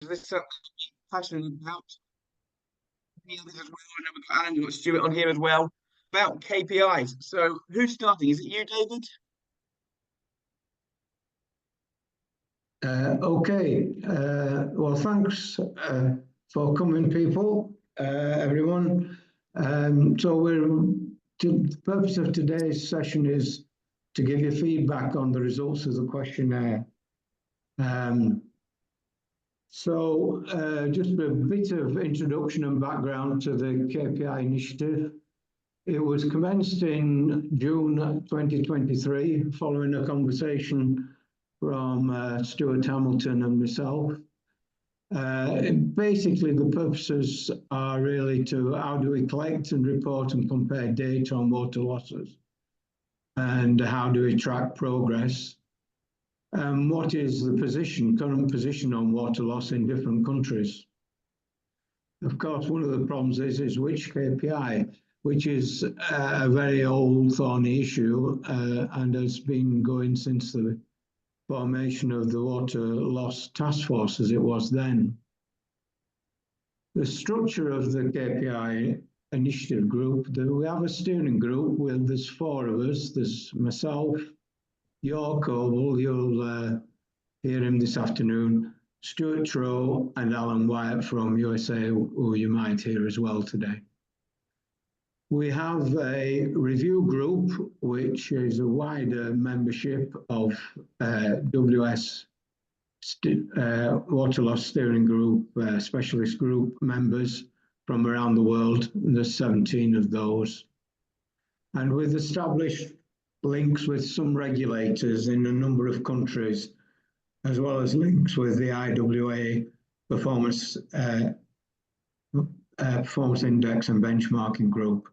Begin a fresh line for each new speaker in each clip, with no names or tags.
this is something I'm passionate about. The others as well. I know we've got Alan, we've got Stuart on here as well about KPIs. So who's starting? Is it you, David?
Okay. Well, thanks for coming, people, everyone. The purpose of today's session is to give you feedback on the results of the questionnaire. Just a bit of introduction and background to the KPI initiative. It was commenced in June 2023, following a conversation from Stuart Hamilton and myself. Basically, the purposes are really to how do we collect and report and compare data on water losses, and how do we track progress, and what is the current position on water loss in different countries. Of course, one of the problems is which KPI, which is a very old thorny issue and has been going since the formation of the Water Loss Task Force as it was then. The structure of the KPI initiative group, we have a steering group with, there's 4 of us. There's myself, Joerg Koelbl, you'll hear him this afternoon, Stuart Trow and Alan Wyatt from USA, who you might hear as well today. We have a review group, which is a wider membership of WS Water Loss Steering Group, specialist group members from around the world. There's 17 of those. And we've established links with some regulators in a number of countries, as well as links with the IWA Performance Index and Benchmarking Group,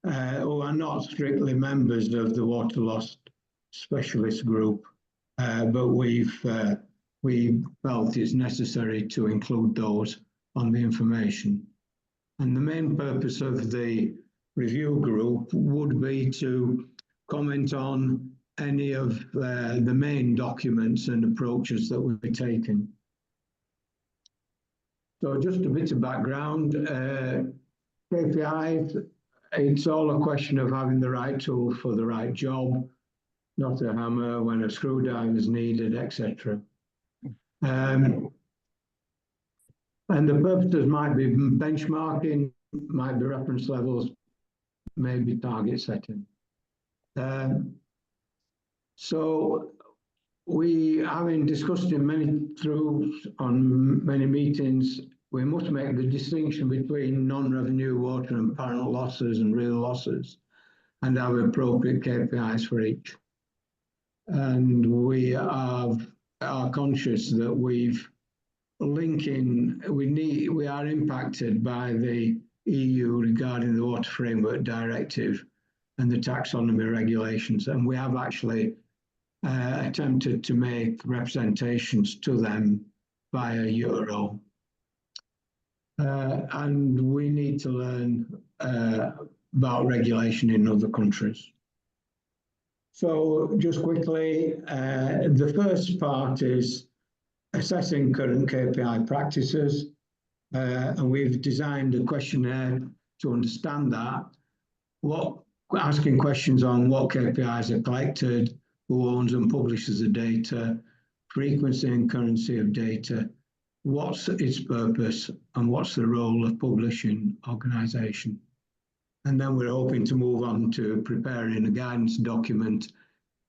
who are not strictly members of the Water Loss Specialist Group, but we felt it's necessary to include those on the information. And the main purpose of the review group would be to comment on any of the main documents and approaches that we've taken. So just a bit of background. KPIs, it's all a question of having the right tool for the right job, not a hammer when a screwdriver is needed, etc. And the purposes might be benchmarking, might be reference levels, maybe target setting. So we, having discussed on many meetings, we must make the distinction between non-revenue water and apparent losses and real losses, and have appropriate KPIs for each. And we are conscious that we are impacted by the EU regarding the Water Framework Directive and the taxonomy regulations, and we have actually attempted to make representations to them via Euro. And we need to learn about regulation in other countries. So just quickly, the first part is assessing current KPI practices, and we've designed a questionnaire to understand that. Asking questions on what KPIs are collected, who owns and publishes the data, frequency and currency of data, what's its purpose, and what's the role of publishing organisation. And then we're hoping to move on to preparing a guidance document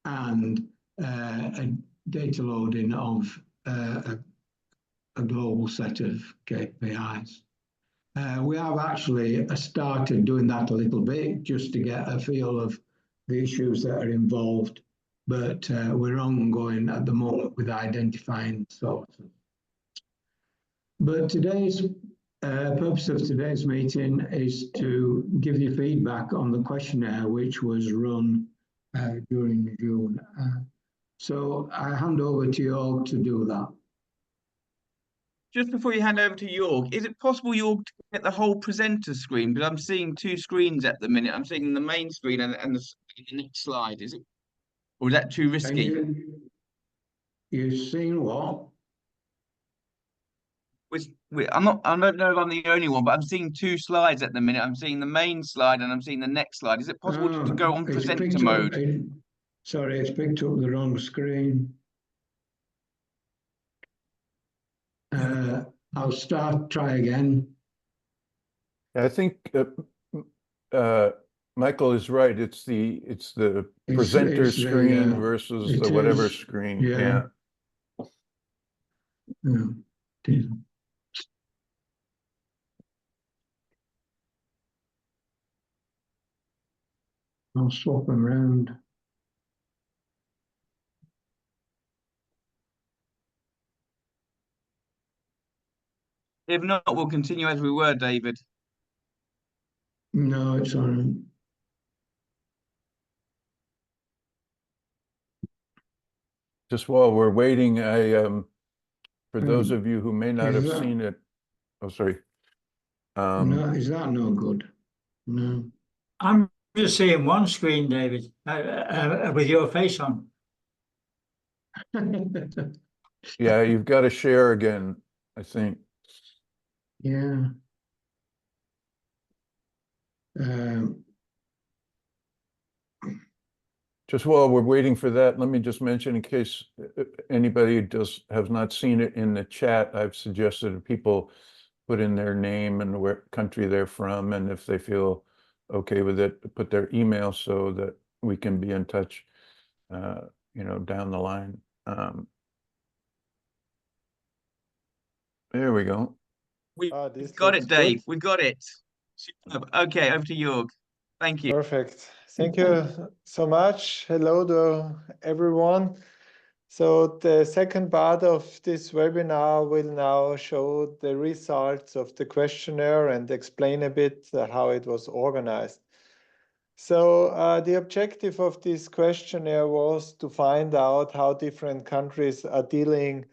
and a data loading of a global set of KPIs. We have actually started doing that a little bit just to get a feel of the issues that are involved, but we're ongoing at the moment with identifying sources. But today's purpose of today's meeting is to give you feedback on the questionnaire, which was run during June. So I hand over to Joerg to do that.
Just before you hand over to Joerg, is it possible, Joerg, to get the whole presenter screen? Because I'm seeing 2 screens at the minute. I'm seeing the main screen and the next slide. Is it, or is that too risky?
You've seen what?
I don't know if I'm the only one, but I'm seeing two slides at the minute. I'm seeing the main slide and I'm seeing the next slide. Is it possible to go on
It's
presenter
picked up.
mode?
Sorry, it's picked up the wrong screen. I'll try again.
I think Michael is right. It's the presenter
it's
screen versus the whatever screen. Yeah.
Yeah. I'll swap them around.
If not, we'll continue as we were, David.
No, it's all right.
Just while we're waiting, for those of you who may not have seen it, oh, sorry.
No, is that no good? No.
I'm just seeing one screen, David, with your face on.
Yeah, you've got to share again, I think.
Yeah.
Just while we're waiting for that, let me just mention, in case anybody has not seen it in the chat, I've suggested that people put in their name and where country they're from, and if they feel okay with it, put their email so that we can be in touch, down the line. There we go.
We've got it, Dave.
Good.
We've got it. Okay, over to Joerg. Thank you.
Perfect. Thank you so much. Hello to everyone. So the second part of this webinar will now show the results of the questionnaire and explain a bit how it was organized. So the objective of this questionnaire was to find out how different countries are dealing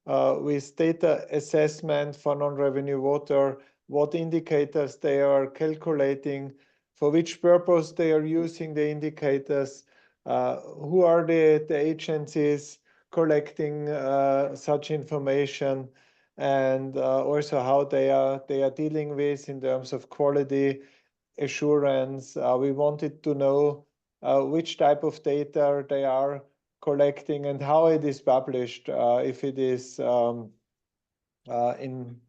with data assessment for non-revenue water, what indicators they are calculating, for which purpose they are using the indicators, who are the agencies collecting such information, and also how they are dealing with in terms of quality assurance. We wanted to know which type of data they are collecting and how it is published, if it is in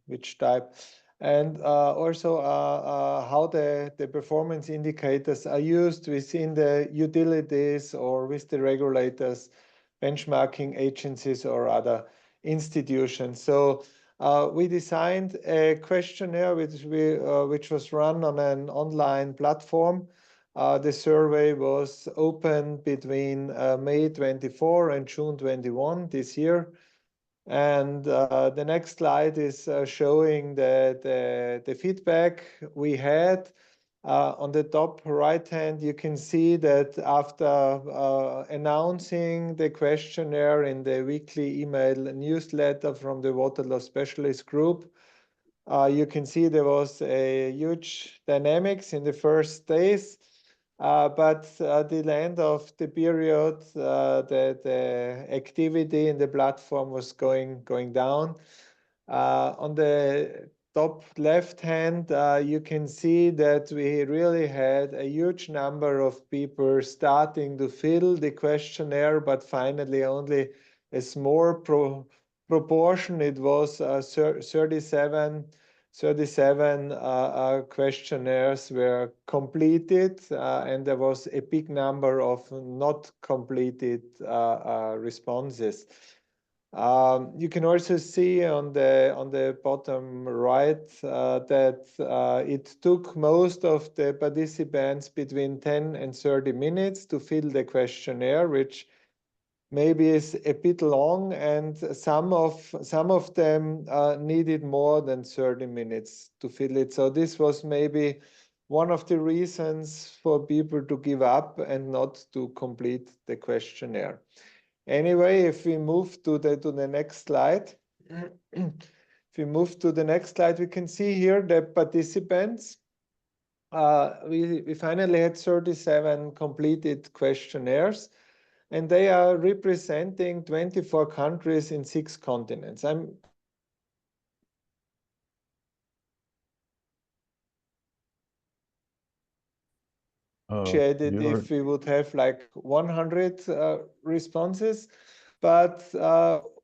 which type, and also how the performance indicators are used within the utilities or with the regulators, benchmarking agencies or other institutions. So we designed a questionnaire which was run on an online platform. The survey was open between May 24 and June 21 this year. And the next slide is showing the feedback we had. On the top right hand, you can see that after announcing the questionnaire in the weekly email newsletter from the Water Loss Specialist Group, you can see there was a huge dynamics in the first days. But at the end of the period, the activity in the platform was going down. On the top left hand, you can see that we really had a huge number of people starting to fill the questionnaire, but finally only a small proportion. It was 37 questionnaires were completed, and there was a big number of not completed responses. You can also see on the bottom right that it took most of the participants between 10 and 30 minutes to fill the questionnaire, which maybe is a bit long, and some of them needed more than 30 minutes to fill it. So this was maybe one of the reasons for people to give up and not to complete the questionnaire. Anyway, if we move to the next slide, we can see here the participants. We finally had 37 completed questionnaires, and they are representing 24 countries in 6 continents. appreciate it if we would have like 100 responses. But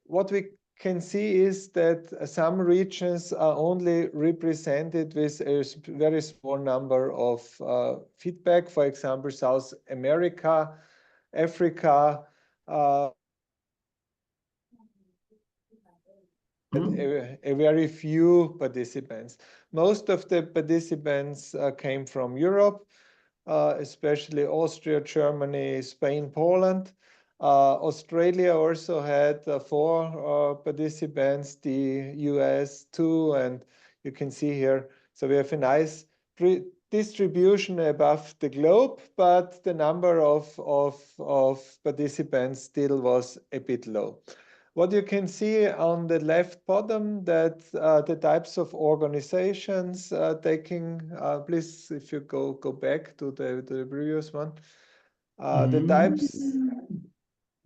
what we can see is that some regions are only represented with a very small number of feedback. For example, South America, Africa, a very few participants. Most of the participants came from Europe, especially Austria, Germany, Spain, Poland. Australia also had 4 participants, the US 2, and you can see here. So we have a nice distribution above the globe, but the number of participants still was a bit low. What you can see on the left bottom, that the types of organizations taking, please, if you go back to the previous one,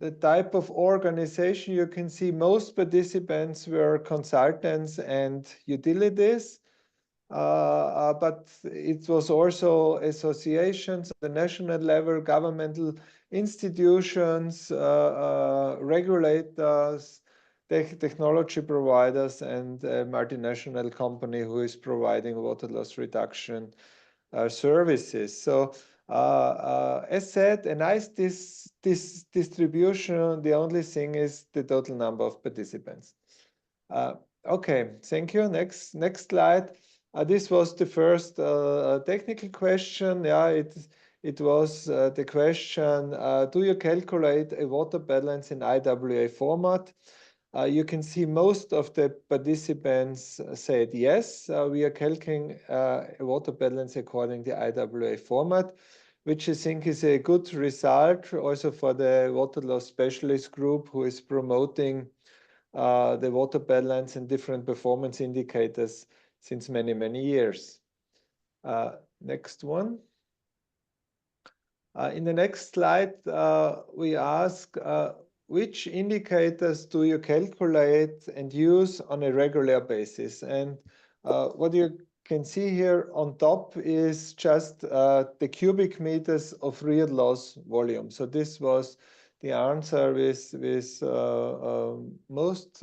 the type of organization, you can see most participants were consultants and utilities, but it was also associations at the national level, governmental institutions, regulators, technology providers, and a multinational company who is providing water loss reduction services. So as said, a nice distribution. The only thing is the total number of participants. Okay, thank you. Next slide. This was the first technical question. Yeah, it was the question, do you calculate a water balance in IWA format? You can see most of the participants said yes, we are calculating a water balance according to the IWA format, which I think is a good result also for the water loss specialist group who is promoting the water balance and different performance indicators since many years. Next one. In the next slide, we ask, which indicators do you calculate and use on a regular basis? And what you can see here on top is just the cubic meters of real loss volume. So this was the answer with most,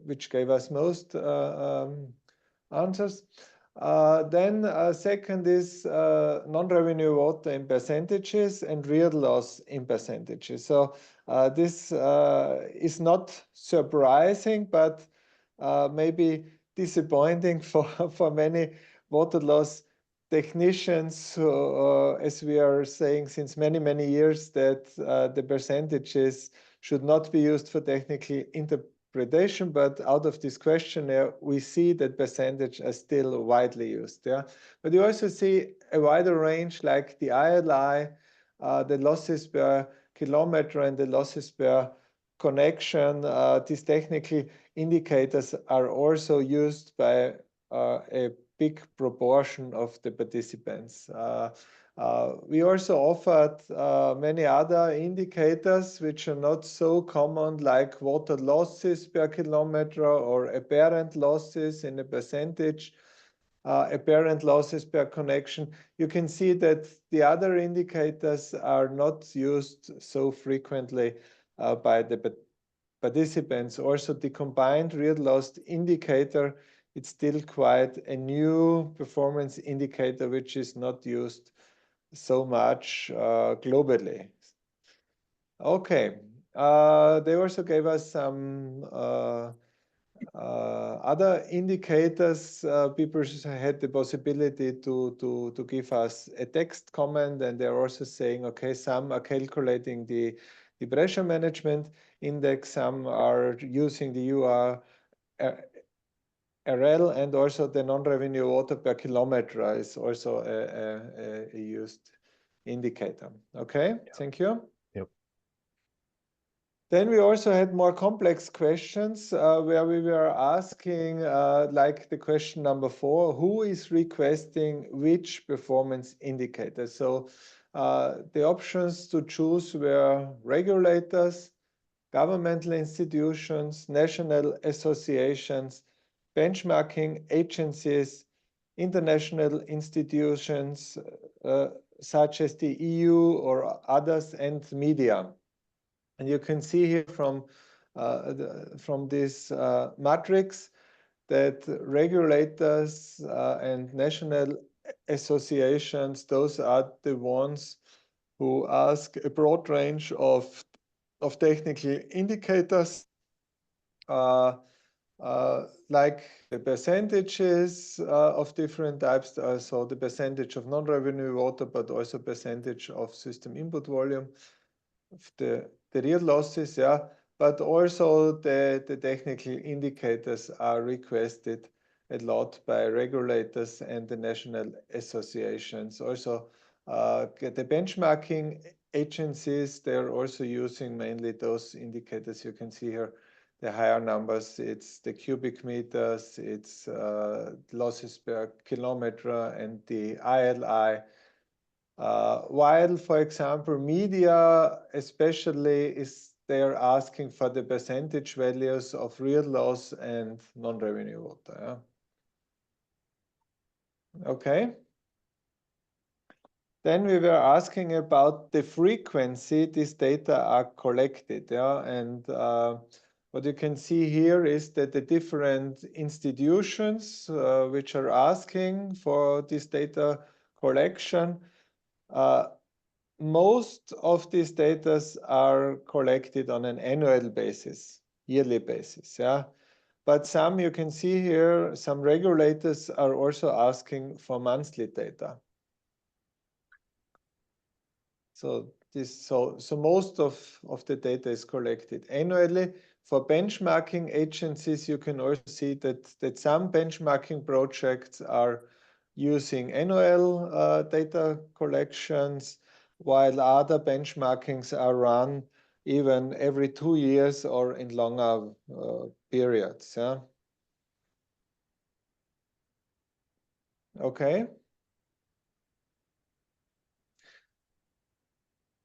which gave us most answers. Then second is non-revenue water in percentages and real loss in percentages. So this is not surprising, but maybe disappointing for many water loss technicians, as we are saying since many years, that the percentages should not be used for technical interpretation, but out of this questionnaire, we see that percentage are still widely used. Yeah, but you also see a wider range like the ILI, the losses per kilometer, and the losses per connection. These technical indicators are also used by a big proportion of the participants. We also offered many other indicators which are not so common, like water losses per kilometer or apparent losses in a percentage, apparent losses per connection. You can see that the other indicators are not used so frequently by the participants. Also, the combined real loss indicator, it's still quite a new performance indicator which is not used so much globally. Okay, they also gave us some other indicators. People had the possibility to give us a text comment, and they're also saying, okay, some are calculating the pressure management index, some are using the URL, and also the non-revenue water per kilometer is also a used indicator. Okay, yeah. Thank you.
Yep.
Then we also had more complex questions where we were asking, like the question number 4, who is requesting which performance indicator? So the options to choose were regulators, governmental institutions, national associations, benchmarking agencies, international institutions such as the EU or others, and media. And you can see here from this matrix that regulators and national associations, those are the ones who ask a broad range of technical indicators, like the percentages of different types, so the percentage of non-revenue water, but also percentage of system input volume, the real losses, yeah, but also the technical indicators are requested a lot by regulators and the national associations. Also, the benchmarking agencies, they're also using mainly those indicators. You can see here the higher numbers. It's the cubic meters, it's losses per kilometer, and the ILI. While, for example, media especially they're asking for the percentage values of real loss and non-revenue water. Yeah? Okay. Then we were asking about the frequency these data are collected. Yeah? And what you can see here is that the different institutions which are asking for this data collection, most of these data are collected on an annual basis, yearly basis, yeah. But some, you can see here, some regulators are also asking for monthly data. So most of the data is collected annually. For benchmarking agencies, you can also see that some benchmarking projects are using annual data collections, while other benchmarkings are run even every 2 years or in longer periods. Yeah. Okay.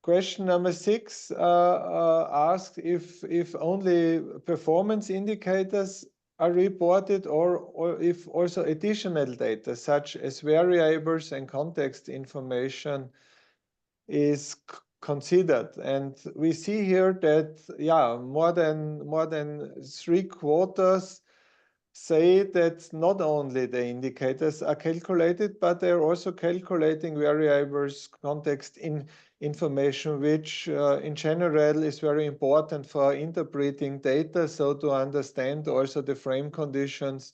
Question number 6 asked if only performance indicators are reported, or if also additional data such as variables and context information is considered. And we see here that, yeah, more than 3/4 say that not only the indicators are calculated, but they're also calculating variables, context information, which in general is very important for interpreting data, so to understand also the frame conditions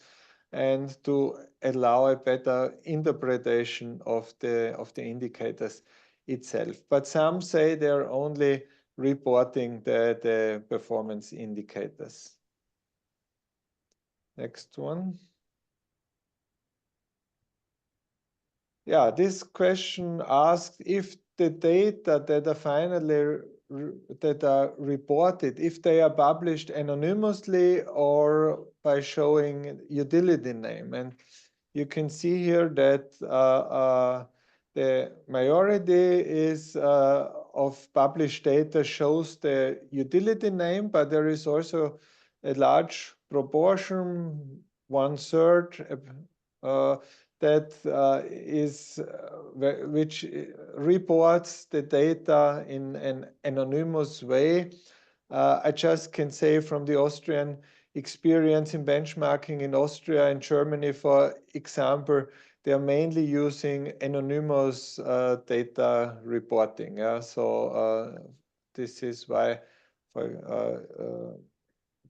and to allow a better interpretation of the indicators itself. But some say they're only reporting the performance indicators. Next one. Yeah, this question asks if the data that are finally that are reported, if they are published anonymously or by showing utility name. And you can see here that the majority is of published data shows the utility name, but there is also a large proportion, 1/3, that which reports the data in an anonymous way. I just can say from the Austrian experience in benchmarking in Austria and Germany, for example, they are mainly using anonymous data reporting. Yeah? So this is why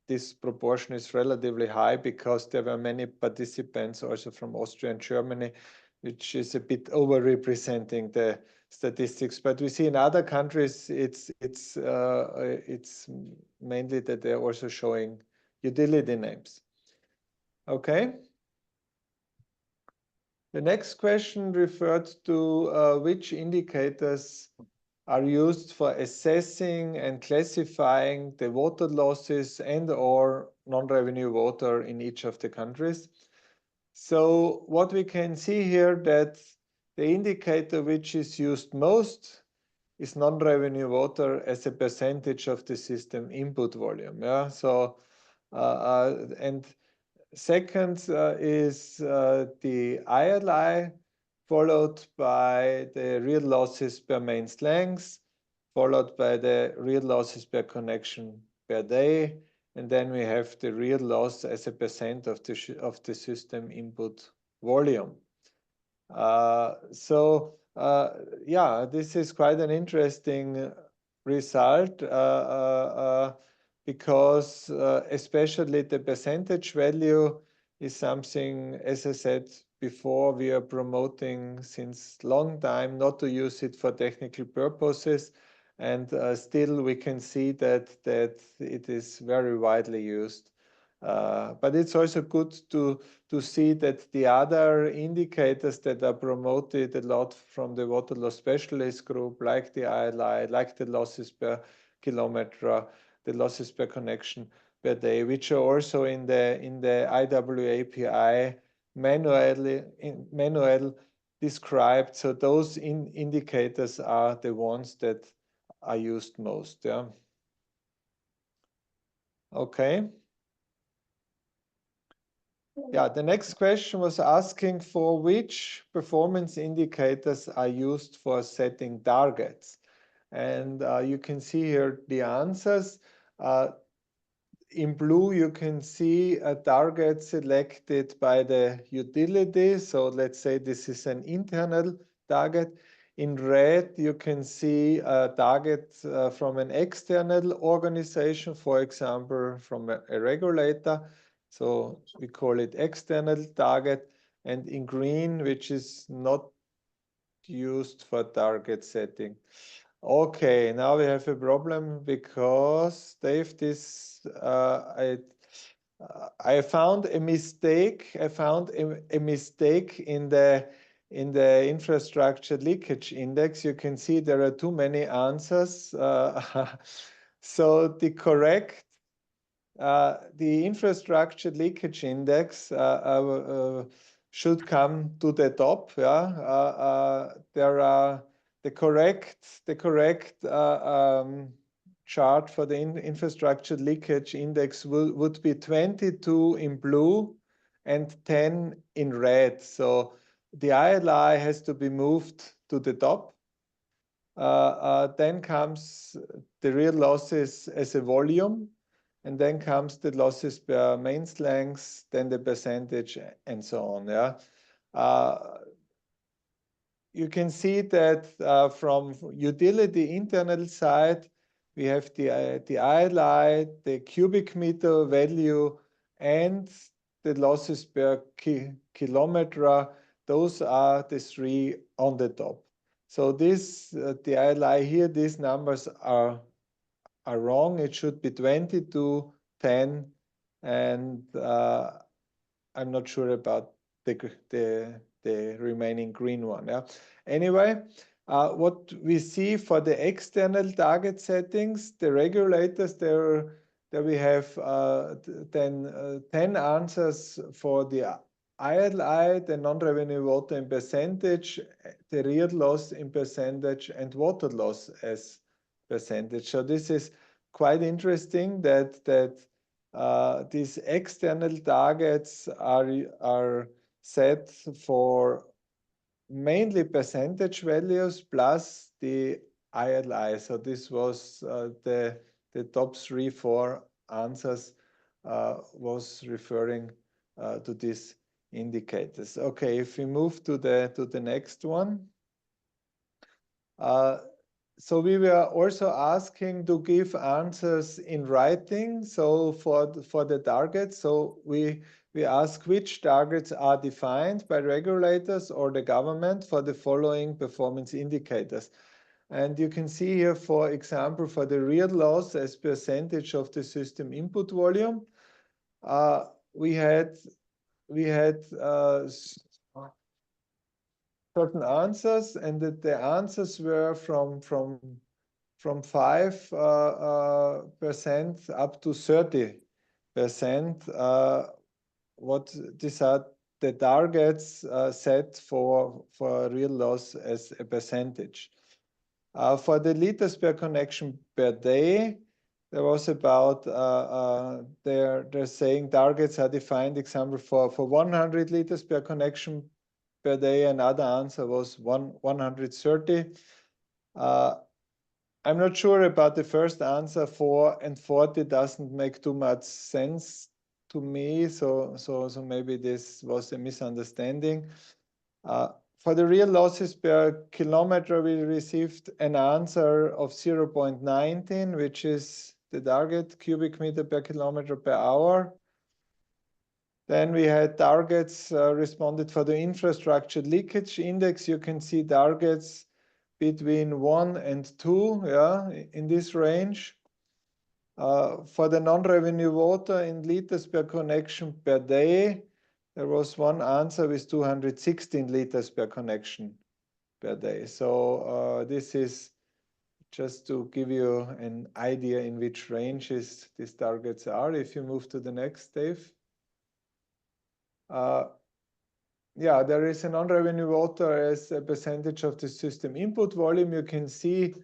this proportion is relatively high, because there were many participants also from Austria and Germany, which is a bit over-representing the statistics. But we see in other countries, it's mainly that they're also showing utility names. Okay. The next question referred to which indicators are used for assessing and classifying the water losses and or non-revenue water in each of the countries. So what we can see here, that the indicator which is used most is non-revenue water as a percentage of the system input volume. Yeah. So and Second is the ILI, followed by the real losses per mains length, followed by the real losses per connection per day, and then we have the real loss as a percent of the system input volume. Yeah, this is quite an interesting result because especially the percentage value is something, as I said before, we are promoting since long time not to use it for technical purposes, and still we can see that it is very widely used. But it's also good to see that the other indicators that are promoted a lot from the water loss specialist group, like the ILI, like the losses per kilometer, the losses per connection per day, which are also in the IWAPI manual described. So those indicators are the ones that are used most. Yeah. Okay. Yeah, the next question was asking for which performance indicators are used for setting targets. And you can see here the answers. In blue, you can see a target selected by the utility. So let's say this is an internal target. In red, you can see a target from an external organization, for example, from a regulator. So we call it external target. And in green, which is not used for target setting. Okay, now we have a problem because Dave, I found a mistake. I found a mistake in the infrastructure leakage index. You can see there are too many answers. So the infrastructure leakage index should come to the top. Yeah, there are the correct chart for the infrastructure leakage index would be 22 in blue and 10 in red. So the ILI has to be moved to the top. Then comes the real losses as a volume, and then comes the losses per mains length, then the percentage, and so on. Yeah. You can see that from utility internal side, we have the ILI, the cubic meter value, and the losses per kilometer. Those are the three on the top. So this, the ILI here, these numbers are wrong. It should be 22, 10, and I'm not sure about the remaining green one. Yeah. Anyway, what we see for the external target settings, the regulators, there we have then 10 answers for the ILI, the non-revenue water in percentage, the real loss in percentage, and water loss as percentage. So this is quite interesting that these external targets are set for mainly percentage values plus the ILI. So this was the top 3-4 answers was referring to these indicators. Okay, if we move to the next one. So we were also asking to give answers in writing. So for the targets, so we ask which targets are defined by regulators or the government for the following performance indicators. And you can see here, for example, for the real loss as percentage of the system input volume, we had certain answers, and that the answers were from 5% up to 30%. What these are the targets set for real loss as a percentage. For the liters per connection per day, there was about they're saying targets are defined, example, for 100 liters per connection per day. Another answer was 130. I'm not sure about the first answer. 4 and 40 doesn't make too much sense to me. So maybe this was a misunderstanding. For the real losses per kilometer, we received an answer of 0.19, which is the target cubic meter per kilometer per hour. Then we had targets responded for the infrastructure leakage index. You can see targets between 1 and 2, yeah, in this range. For the non-revenue water in liters per connection per day, there was one answer with 216 liters per connection per day. So this is just to give you an idea in which ranges these targets are. If you move to the next, Dave. Yeah, there is a non-revenue water as a percentage of the system input volume. You can see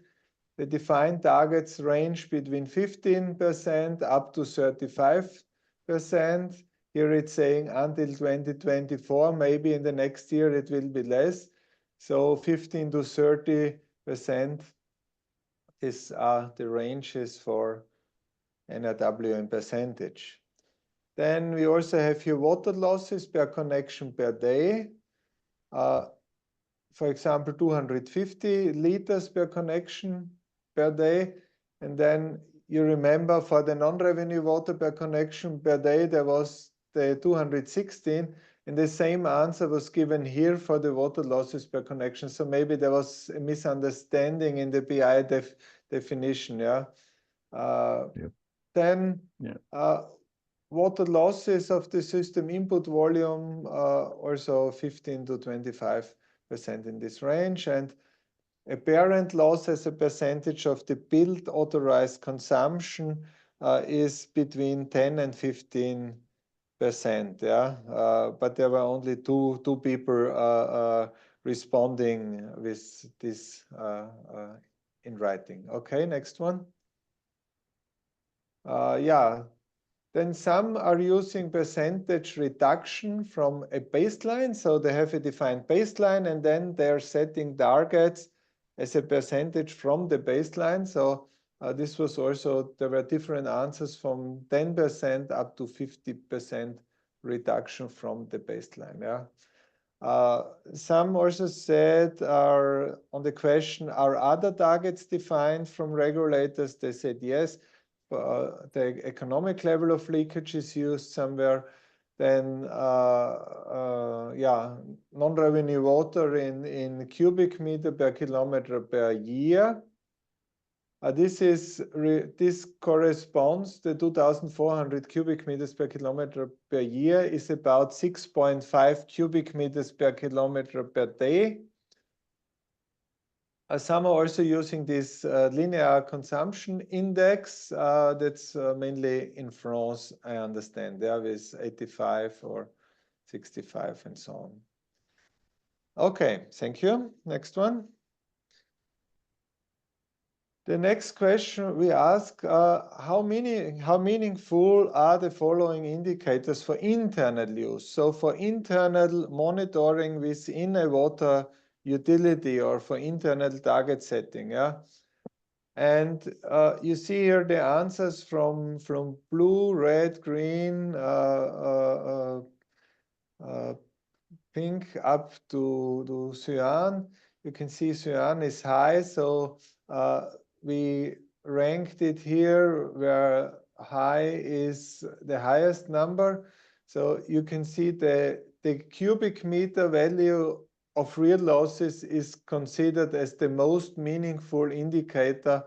the defined targets range between 15% up to 35%. Here it's saying until 2024, maybe in the next year it will be less. So 15 to 30% is the ranges for NRW in percentage. Then we also have here water losses per connection per day. For example, 250 liters per connection per day. And then you remember for the non-revenue water per connection per day, there was the 216. And the same answer was given here for the water losses per connection. So maybe there was a misunderstanding in the PI definition. Yeah.
Yep.
Then water losses of the system input volume, also 15 to 25% in this range. And apparent loss as a percentage of the billed authorized consumption is between 10 and 15%. Yeah, but there were only two people responding with this in writing. Okay, next one. Yeah. Then some are using percentage reduction from a baseline. So they have a defined baseline and then they're setting targets as a percentage from the baseline. So this was also, there were different answers from 10% up to 50% reduction from the baseline. Yeah. Some also said on the question, are other targets defined from regulators? They said yes. The economic level of leakage is used somewhere. Then, yeah, non-revenue water in cubic meter per kilometer per year. This corresponds to 2,400 cubic meters per kilometer per year is about 6.5 cubic meters per kilometer per day. Some are also using this linear consumption index. That's mainly in France, I understand. There is 85 or 65 and so on. Okay, thank you. Next one. The next question we ask, how meaningful are the following indicators for internal use? So for internal monitoring within a water utility or for internal target setting, yeah. And you see here the answers from blue, red, green, pink up to cyan. You can see cyan is high, so we ranked it here where high is the highest number. So you can see the cubic meter value of real losses is considered as the most meaningful indicator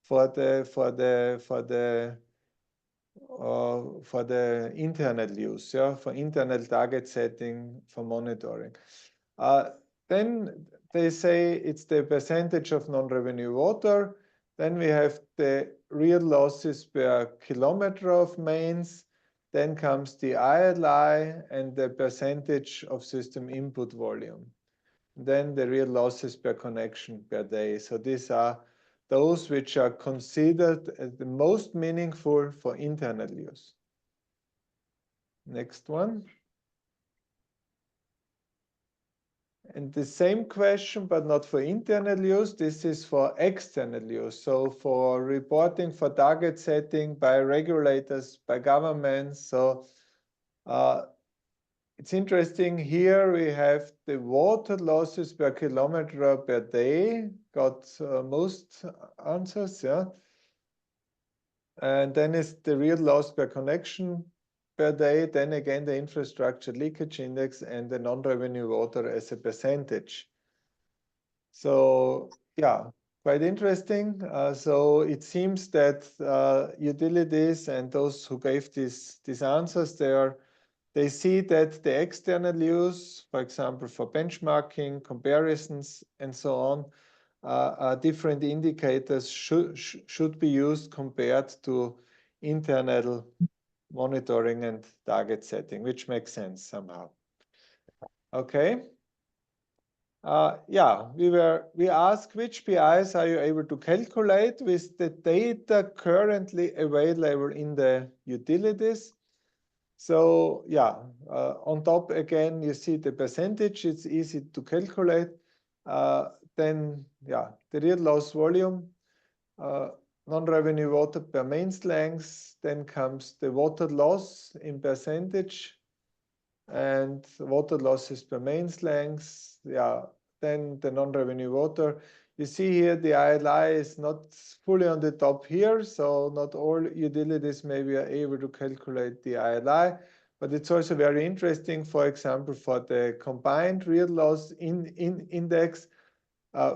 for the internal use, yeah, for internal target setting for monitoring. Then they say it's the percentage of non-revenue water. Then we have the real losses per kilometer of mains. Then comes the ILI and the percentage of system input volume. Then the real losses per connection per day. So these are those which are considered as the most meaningful for internal use. Next one. And the same question, but not for internal use. This is for external use. So for reporting, for target setting by regulators, by governments. So it's interesting here we have the water losses per kilometer per day, got most answers, yeah. And then is the real loss per connection per day, then again the infrastructure leakage index and the non-revenue water as a percentage. So yeah, quite interesting. So it seems that utilities and those who gave these answers, they see that the external use, for example, for benchmarking, comparisons, and so on, different indicators should be used compared to internal monitoring and target setting, which makes sense somehow. Okay. Yeah, we asked which PIs are you able to calculate with the data currently available in the utilities. So yeah, on top again, you see the percentage, it's easy to calculate. Then yeah, the real loss volume, non-revenue water per mains length, then comes the water loss in percentage and water losses per mains length. Yeah, then the non-revenue water. You see here the ILI is not fully on the top here, so not all utilities maybe are able to calculate the ILI, but it's also very interesting, for example, for the combined real loss index,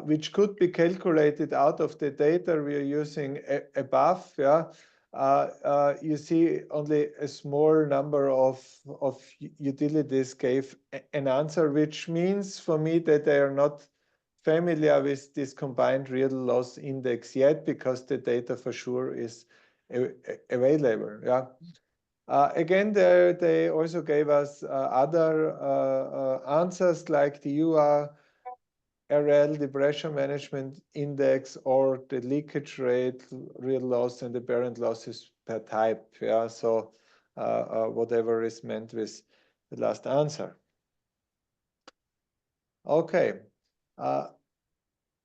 which could be calculated out of the data we are using above. Yeah, you see only a small number of utilities gave an answer, which means for me that they are not familiar with this combined real loss index yet, because the data for sure is available. Yeah. Again, they also gave us other answers like the URL, the pressure management index, or the leakage rate, real loss, and the parent losses per type. Yeah, so whatever is meant with the last answer. Okay.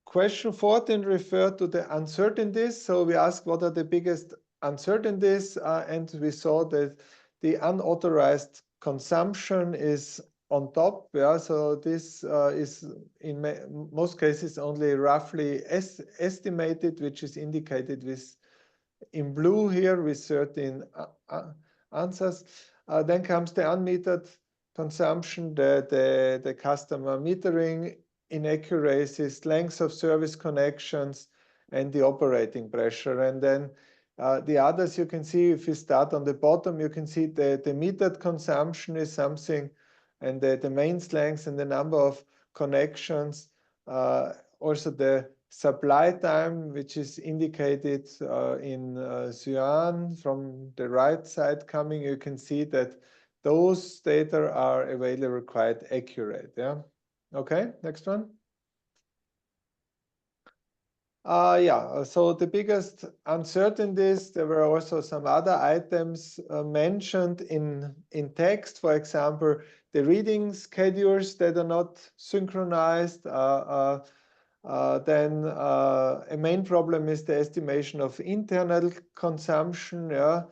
Question 14 referred to the uncertainties. So we asked what are the biggest uncertainties, and we saw that the unauthorized consumption is on top. Yeah, so this is in most cases only roughly estimated, which is indicated with in blue here with 13 answers. Then comes the unmetered consumption, the customer metering inaccuracies, length of service connections, and the operating pressure. And then the others you can see, if you start on the bottom, you can see the metered consumption is something, and the mains length and the number of connections. Also the supply time, which is indicated in cyan from the right side coming, you can see that those data are available quite accurate. Yeah. Okay, next one. Yeah, so the biggest uncertainties, there were also some other items mentioned in text. For example, the reading schedules that are not synchronized. Then a main problem is the estimation of internal consumption. Yeah.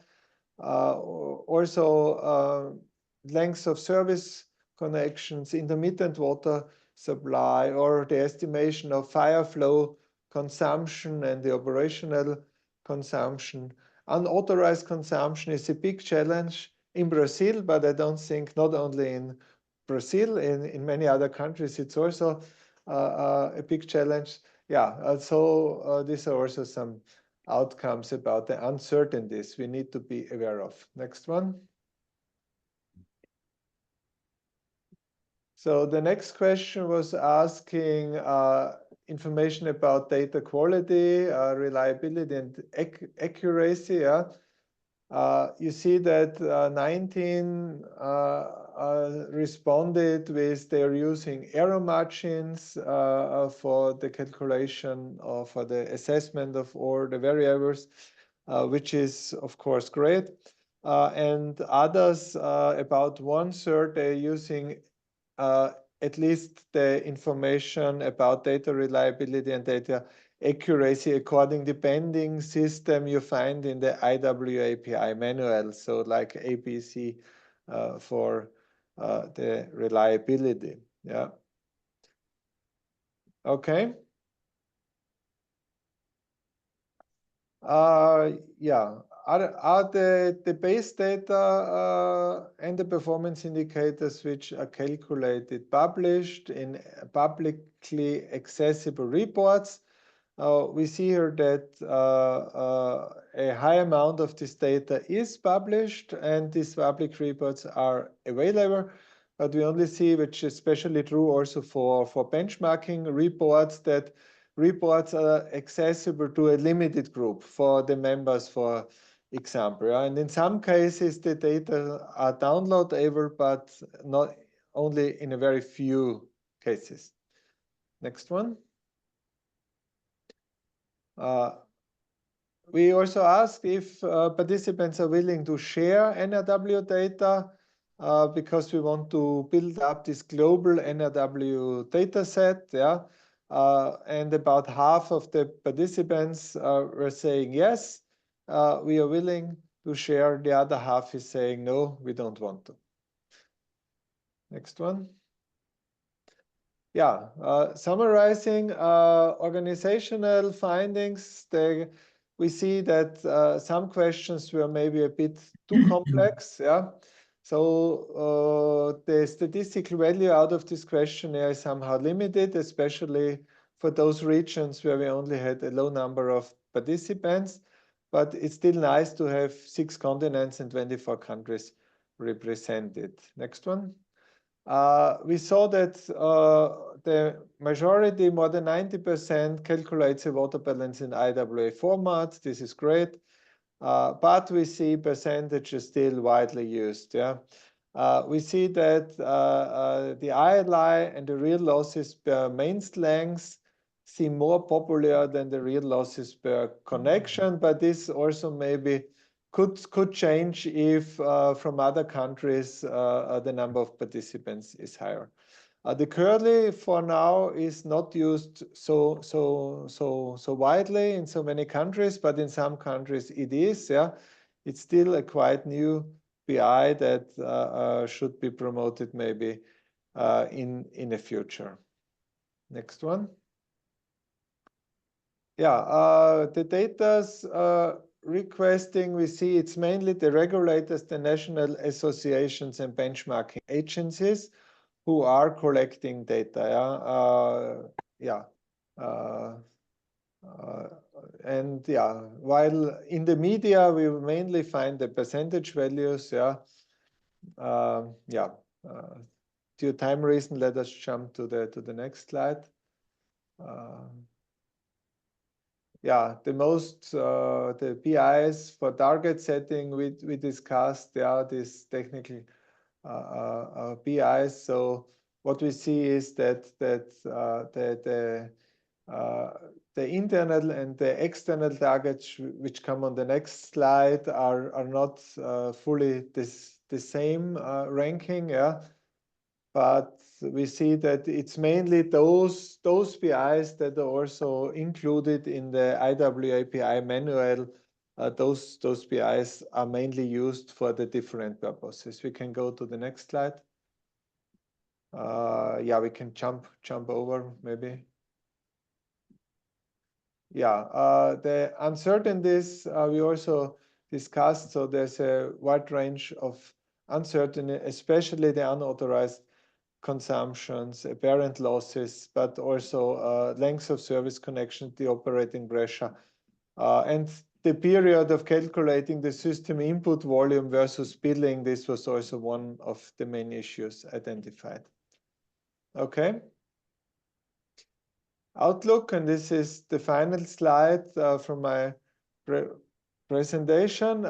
Also length of service connections, intermittent water supply, or the estimation of fire flow consumption and the operational consumption. Unauthorized consumption is a big challenge in Brazil, but I don't think not only in Brazil, in many other countries, it's also a big challenge. Yeah, so these are also some outcomes about the uncertainties we need to be aware of. Next one. So the next question was asking information about data quality, reliability, and accuracy. Yeah? You see that 19 responded with they're using error margins for the calculation or for the assessment of all the variables, which is of course great. And others, about 1/3, they're using at least the information about data reliability and data accuracy according depending system you find in the IWAPI manual. So like ABC for the reliability. Yeah. Okay. Yeah. Are the base data and the performance indicators which are calculated published in publicly accessible reports? We see here that a high amount of this data is published and these public reports are available, but we only see, which is especially true also for benchmarking reports, that reports are accessible to a limited group for the members, for example. And in some cases, the data are downloadable, but not only in a very few cases. Next one. We also asked if participants are willing to share NRW data because we want to build up this global NRW data set. Yeah. And about half of the participants were saying yes, we are willing to share. The other half is saying no, we don't want to. Next one. Yeah, summarizing organizational findings, we see that some questions were maybe a bit too complex. Yeah, so the statistical value out of this questionnaire is somehow limited, especially for those regions where we only had a low number of participants. But it's still nice to have 6 continents and 24 countries represented. Next one. We saw that the majority, more than 90%, calculates a water balance in IWA format. This is great. But we see percentages still widely used. Yeah. We see that the ILI and the real losses per mains length seem more popular than the real losses per connection, but this also maybe could change if from other countries the number of participants is higher. The curly for now is not used so widely in so many countries, but in some countries it is. Yeah, it's still a quite new PI that should be promoted maybe in the future. Next one. Yeah, the data's requesting, we see it's mainly the regulators, the national associations and benchmarking agencies who are collecting data. And yeah, while in the media we mainly find the percentage values. Yeah, due to time reason, let us jump to the next slide. Yeah, the PIs for target setting we discussed. Yeah, these technical PIs. So what we see is that the internal and the external targets which come on the next slide are not fully the same ranking. Yeah, but we see that it's mainly those PIs that are also included in the IWAPI manual. Those PIs are mainly used for the different purposes. We can go to the next slide. Yeah, we can jump over maybe. Yeah, the uncertainties we also discussed. So there's a wide range of uncertainty, especially the unauthorized consumptions, apparent losses, but also length of service connection, the operating pressure, and the period of calculating the system input volume versus billing. This was also one of the main issues identified. Okay. Outlook, and this is the final slide from my presentation.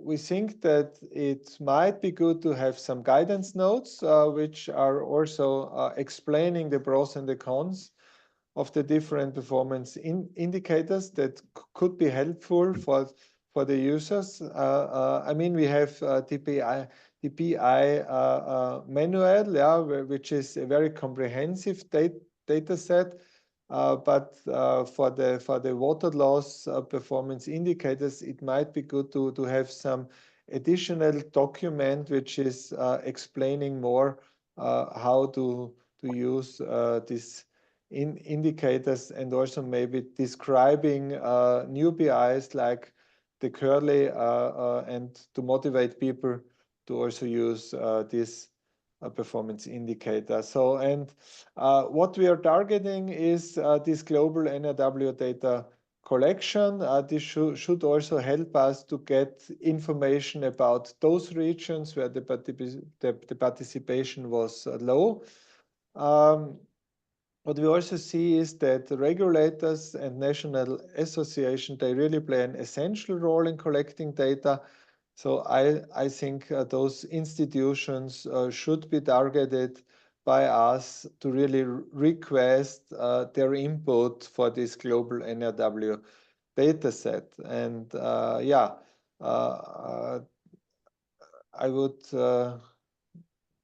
We think that it might be good to have some guidance notes, which are also explaining the pros and the cons of the different performance indicators that could be helpful for the users. I mean, we have the PI manual, yeah, which is a very comprehensive data set. But for the water loss performance indicators, it might be good to have some additional document which is explaining more how to use these indicators, and also maybe describing new PIs like the curly and to motivate people to also use this performance indicator. So, and what we are targeting is this global NRW data collection. This should also help us to get information about those regions where the participation was low. What we also see is that the regulators and national association, they really play an essential role in collecting data. So I think those institutions should be targeted by us to really request their input for this global NRW data set. And yeah, I would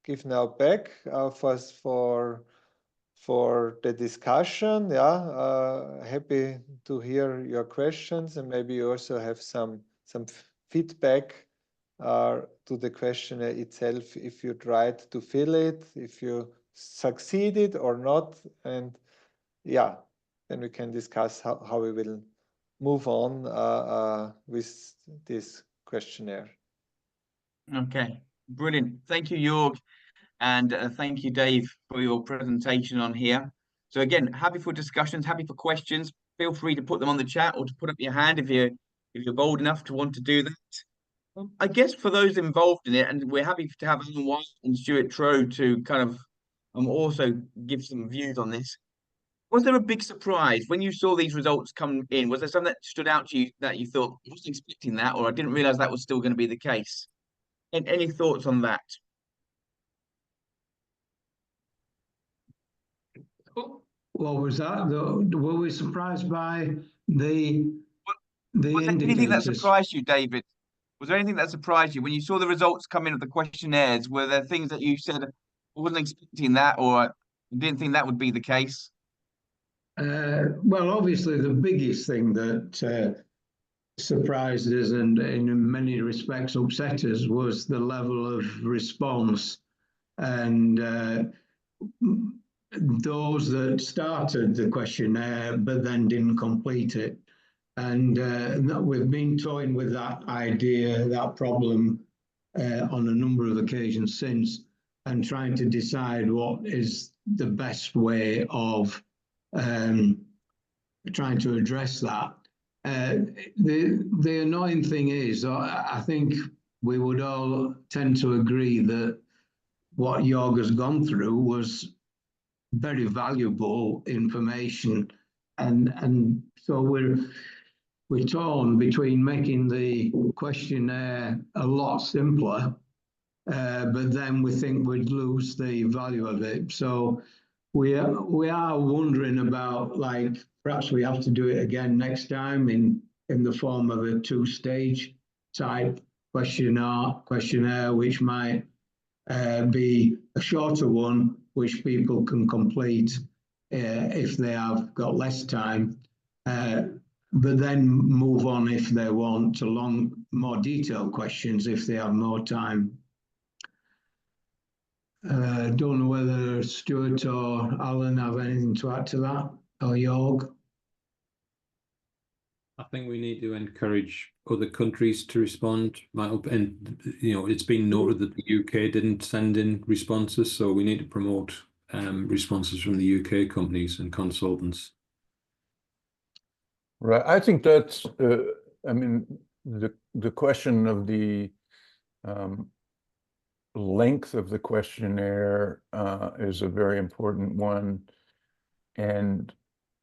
give now back for the discussion. Yeah, happy to hear your questions, and maybe you also have some feedback to the questionnaire itself, if you tried to fill it, if you succeeded or not. And yeah, then we can discuss how we will move on with this questionnaire.
Okay, brilliant. Thank you, Joerg. And thank you, Dave, for your presentation on here. So again, happy for discussions, happy for questions. Feel free to put them on the chat or to put up your hand if you're bold enough to want to do that. I guess for those involved in it, and we're happy to have Alan White and Stuart Trow to kind of also give some views on this. Was there a big surprise when you saw these results come in? Was there something that stood out to you that you thought, I wasn't expecting that, or I didn't realize that was still going to be the case? And any thoughts on that?
What was that? Were we surprised by the
Was there anything that
indicators?
surprised you, David? Was there anything that surprised you when you saw the results come in of the questionnaires? Were there things that you said, I wasn't expecting that, or I didn't think that would be the case?
Well, obviously, the biggest thing that surprised us and in many respects upset us was the level of response. And those that started the questionnaire but then didn't complete it. And we've been toying with that idea, that problem on a number of occasions since, and trying to decide what is the best way of trying to address that. The annoying thing is, I think we would all tend to agree that what Joerg has gone through was very valuable information, and so we're torn between making the questionnaire a lot simpler, but then we think we'd lose the value of it. So we are wondering about, like, perhaps we have to do it again next time in the form of a two-stage type questionnaire, which might be a shorter one, which people can complete if they have got less time, but then move on if they want to more detailed questions if they have more time. Don't know whether Stuart or Alan have anything to add to that, or Joerg.
I think we need to encourage other countries to respond. And it's been noted that the UK didn't send in responses, so we need to promote responses from the UK companies and consultants.
Right. I think that's, I mean, the question of the length of the questionnaire is a very important one. And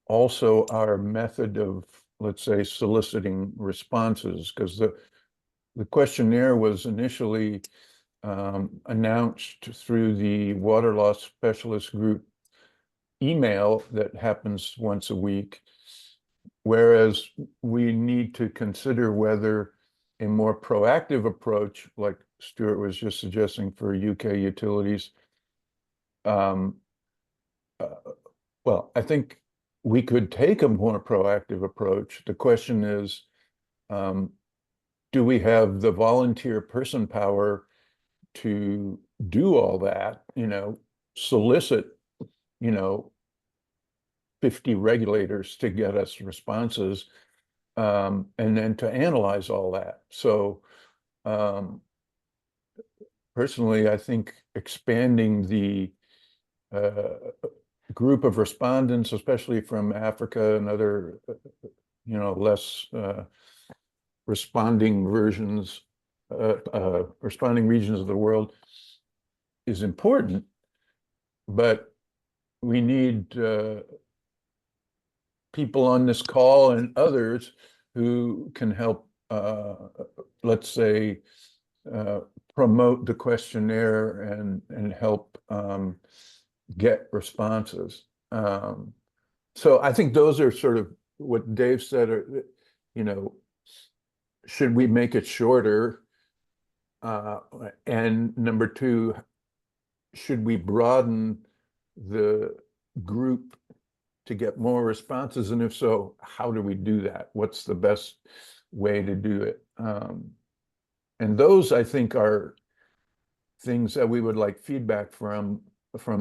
also our method of let's say, soliciting responses, because the questionnaire was initially announced through the water loss specialist group email that happens once a week, whereas we need to consider whether a more proactive approach, like Stuart was just suggesting for UK utilities, well, I think we could take a more proactive approach. The question is, do we have the volunteer person power to do all that, solicit, 50 regulators to get us responses, and then to analyze all that. So personally, I think expanding the group of respondents, especially from Africa and other, less responding regions of the world, is important, but we need people on this call and others who can help, let's say, promote the questionnaire and help get responses. So I think those are sort of what Dave said, should we make it shorter? And number two, should we broaden the group to get more responses? And if so, how do we do that? What's the best way to do it? And those, I think, are things that we would like feedback from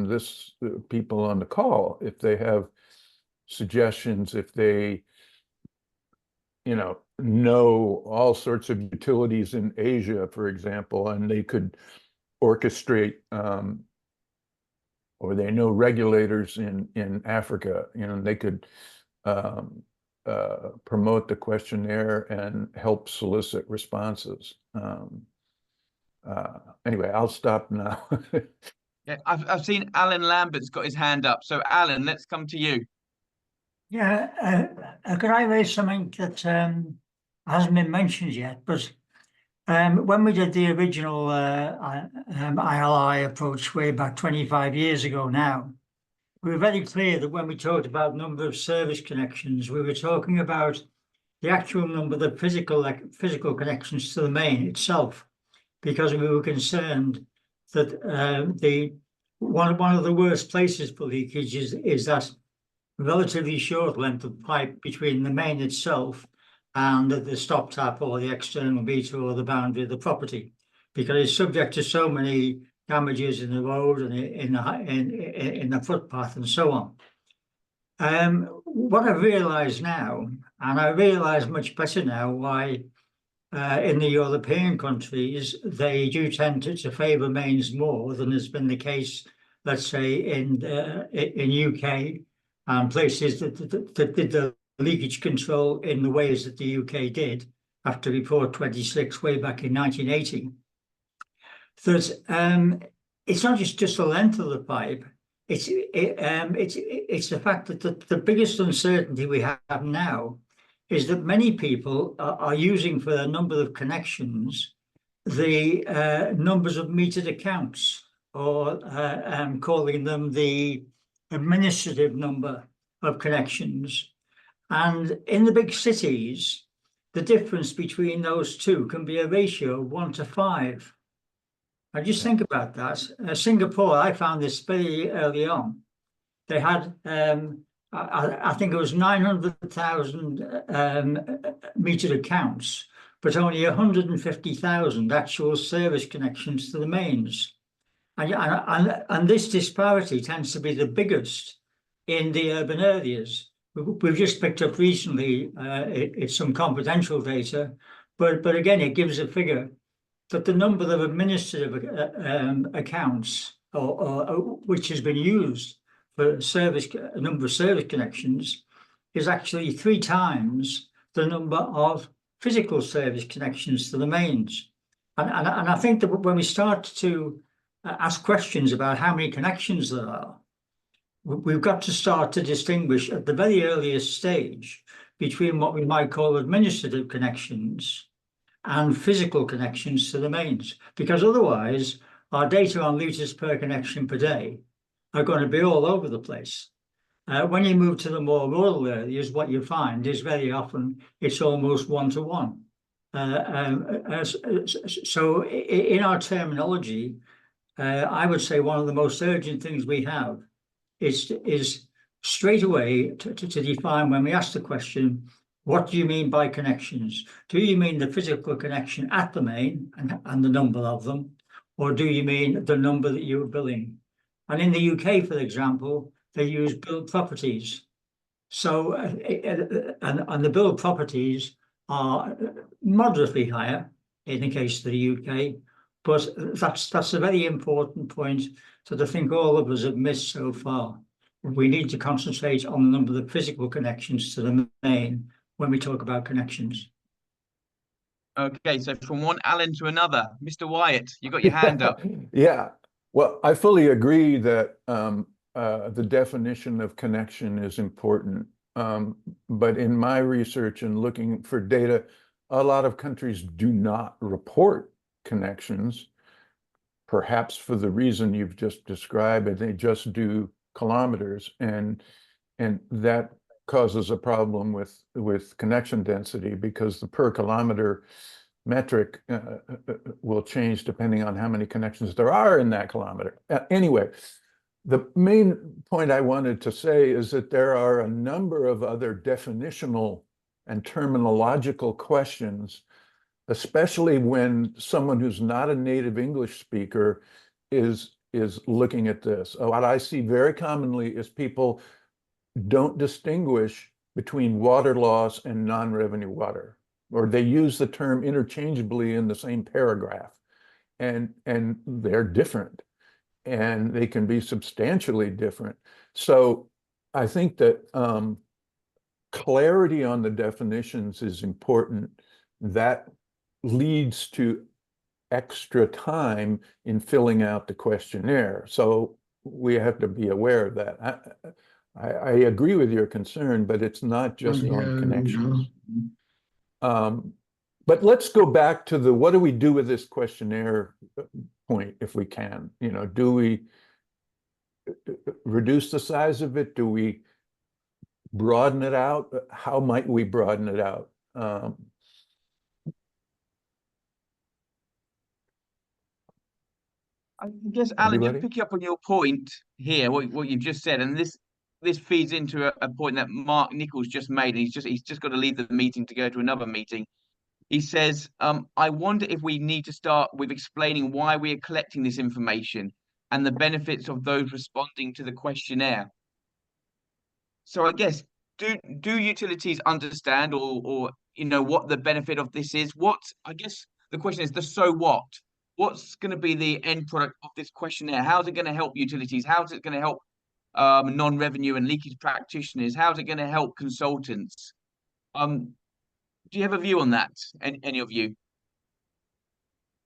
this people on the call. If they have suggestions, if they know all sorts of utilities in Asia, for example, and they could orchestrate, or they know regulators in Africa, they could promote the questionnaire and help solicit responses. Anyway, I'll stop now.
Yeah, I've seen Alan Lambert's got his hand up. So Alan, let's come to you.
Yeah, could I raise something that hasn't been mentioned yet? But when we did the original ILI approach way back 25 years ago now, we were very clear that when we talked about number of service connections, we were talking about the actual number of physical connections to the main itself, because we were concerned that one of the worst places for leakage is that relatively short length of pipe between the main itself and the stop tap or the external meter or the boundary of the property, because it's subject to so many damages in the road and in the footpath and so on. What I've realised now, and I realise much better now why in the European countries they do tend to favour mains more than has been the case, let's say, in UK and places that did the leakage control in the ways that the UK did after Report 26 way back in 1980. That it's not just the length of the pipe. It's the fact that the biggest uncertainty we have now is that many people are using for the number of connections the numbers of metered accounts, or calling them the administrative number of connections. And in the big cities, the difference between those two can be a ratio of 1 to 5. I just think about that. Singapore, I found this very early on. They had, I think it was 900,000 metered accounts, but only 150,000 actual service connections to the mains. And this disparity tends to be the biggest in the urban areas. We've just picked up recently, it's some confidential data, but again, it gives a figure that the number of administrative accounts, or which has been used for a number of service connections, is actually 3 times the number of physical service connections to the mains. And I think that when we start to ask questions about how many connections there are, we've got to start to distinguish at the very earliest stage between what we might call administrative connections and physical connections to the mains, because otherwise our data on litres per connection per day are going to be all over the place. When you move to the more rural areas, what you find is very often it's almost one-to-one. So in our terminology, I would say one of the most urgent things we have is straight away to define, when we ask the question, what do you mean by connections? Do you mean the physical connection at the main and the number of them? Or do you mean the number that you're billing? And in the UK, for example, they use billed properties. So, and the billed properties are moderately higher in the case of the UK, but that's a very important point that I think all of us have missed so far. We need to concentrate on the number of physical connections to the main when we talk about connections.
Okay, so from one Alan to another, Mr. Wyatt, you got your hand up.
Yeah, well, I fully agree that the definition of connection is important. But in my research and looking for data, a lot of countries do not report connections, perhaps for the reason you've just described, and they just do kilometers, and that causes a problem with connection density, because the per kilometer metric will change depending on how many connections there are in that kilometer. Anyway, the main point I wanted to say is that there are a number of other definitional and terminological questions, especially when someone who's not a native English speaker is looking at this. What I see very commonly is people don't distinguish between water loss and non-revenue water, or they use the term interchangeably in the same paragraph, and they're different, and they can be substantially different. So I think that clarity on the definitions is important. That leads to extra time in filling out the questionnaire. So we have to be aware of that. I agree with your concern, but it's not just on connections. But let's go back to the what do we do with this questionnaire point, if we can. You know, do we reduce the size of it? Do we broaden it out? How might we broaden it out?
I guess, Alan, just
Anybody?
picking up on your point here, what you've just said, and this feeds into a point that Mark Nichols just made, and he's just got to leave the meeting to go to another meeting. He says, I wonder if we need to start with explaining why we are collecting this information and the benefits of those responding to the questionnaire. So I guess, do utilities understand or you know what the benefit of this is? I guess the question is the so what? What's going to be the end product of this questionnaire? How's it going to help utilities? How's it going to help non-revenue and leakage practitioners? How's it going to help consultants? Do you have a view on that? Any of you?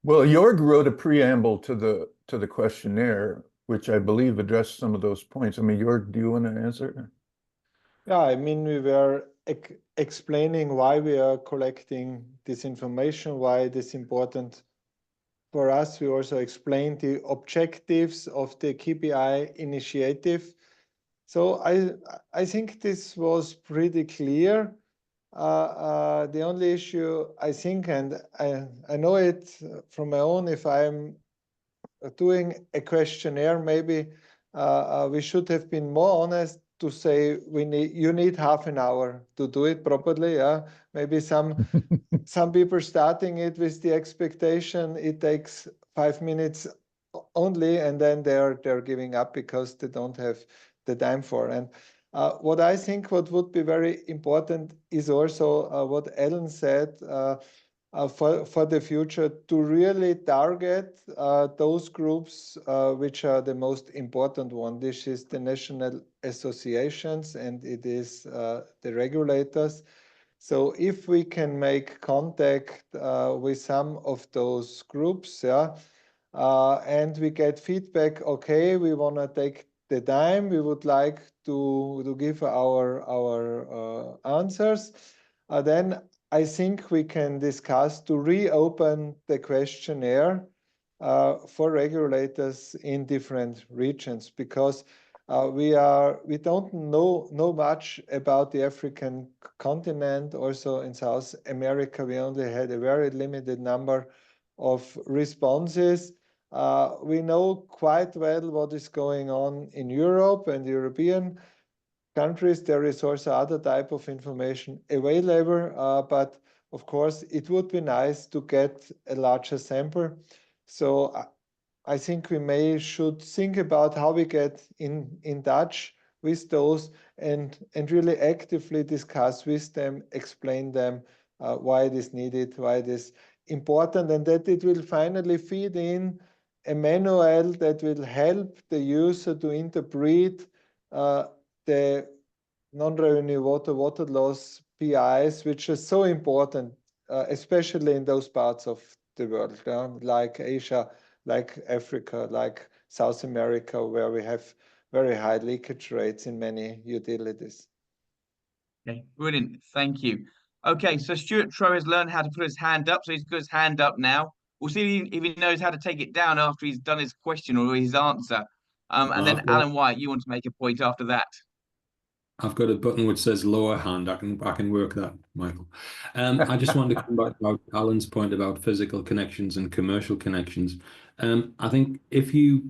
Well, Joerg wrote a preamble to the questionnaire, which I believe addressed some of those points. I mean, Joerg, do you want to answer?
Yeah, I mean, we were explaining why we are collecting this information, why it is important for us. We also explained the objectives of the KPI initiative. So I think this was pretty clear. The only issue, I think, and I know it from my own, if I'm doing a questionnaire, maybe we should have been more honest to say you need half an hour to do it properly. Yeah, maybe some people starting it with the expectation it takes 5 minutes only, and then they're giving up because they don't have the time for. And what I think what would be very important is also what Ellen said for the future, to really target those groups which are the most important one. This is the national associations, and it is the regulators. So if we can make contact with some of those groups, yeah, and we get feedback, okay, we want to take the time we would like to give our answers, then I think we can discuss to reopen the questionnaire for regulators in different regions, because we don't know much about the African continent. Also in South America, we only had a very limited number of responses. We know quite well what is going on in Europe and European countries. There is also other type of information available, but of course it would be nice to get a larger sample. So I think we should think about how we get in touch with those and really actively discuss with them, explain them why it is needed, why it is important, and that it will finally feed in a manual that will help the user to interpret the non-revenue water loss PIs, which is so important, especially in those parts of the world, like Asia, like Africa, like South America, where we have very high leakage rates in many utilities.
Okay, brilliant. Thank you. Okay, so Stuart Trow has learned how to put his hand up, so he's got his hand up now. We'll see if he knows how to take it down after he's done his question or his answer. And then Alan White, you want to make a point after that.
I've got a button which says lower hand. I can work that, Michael. I just wanted to come back about Alan's point about physical connections and commercial connections. I think if you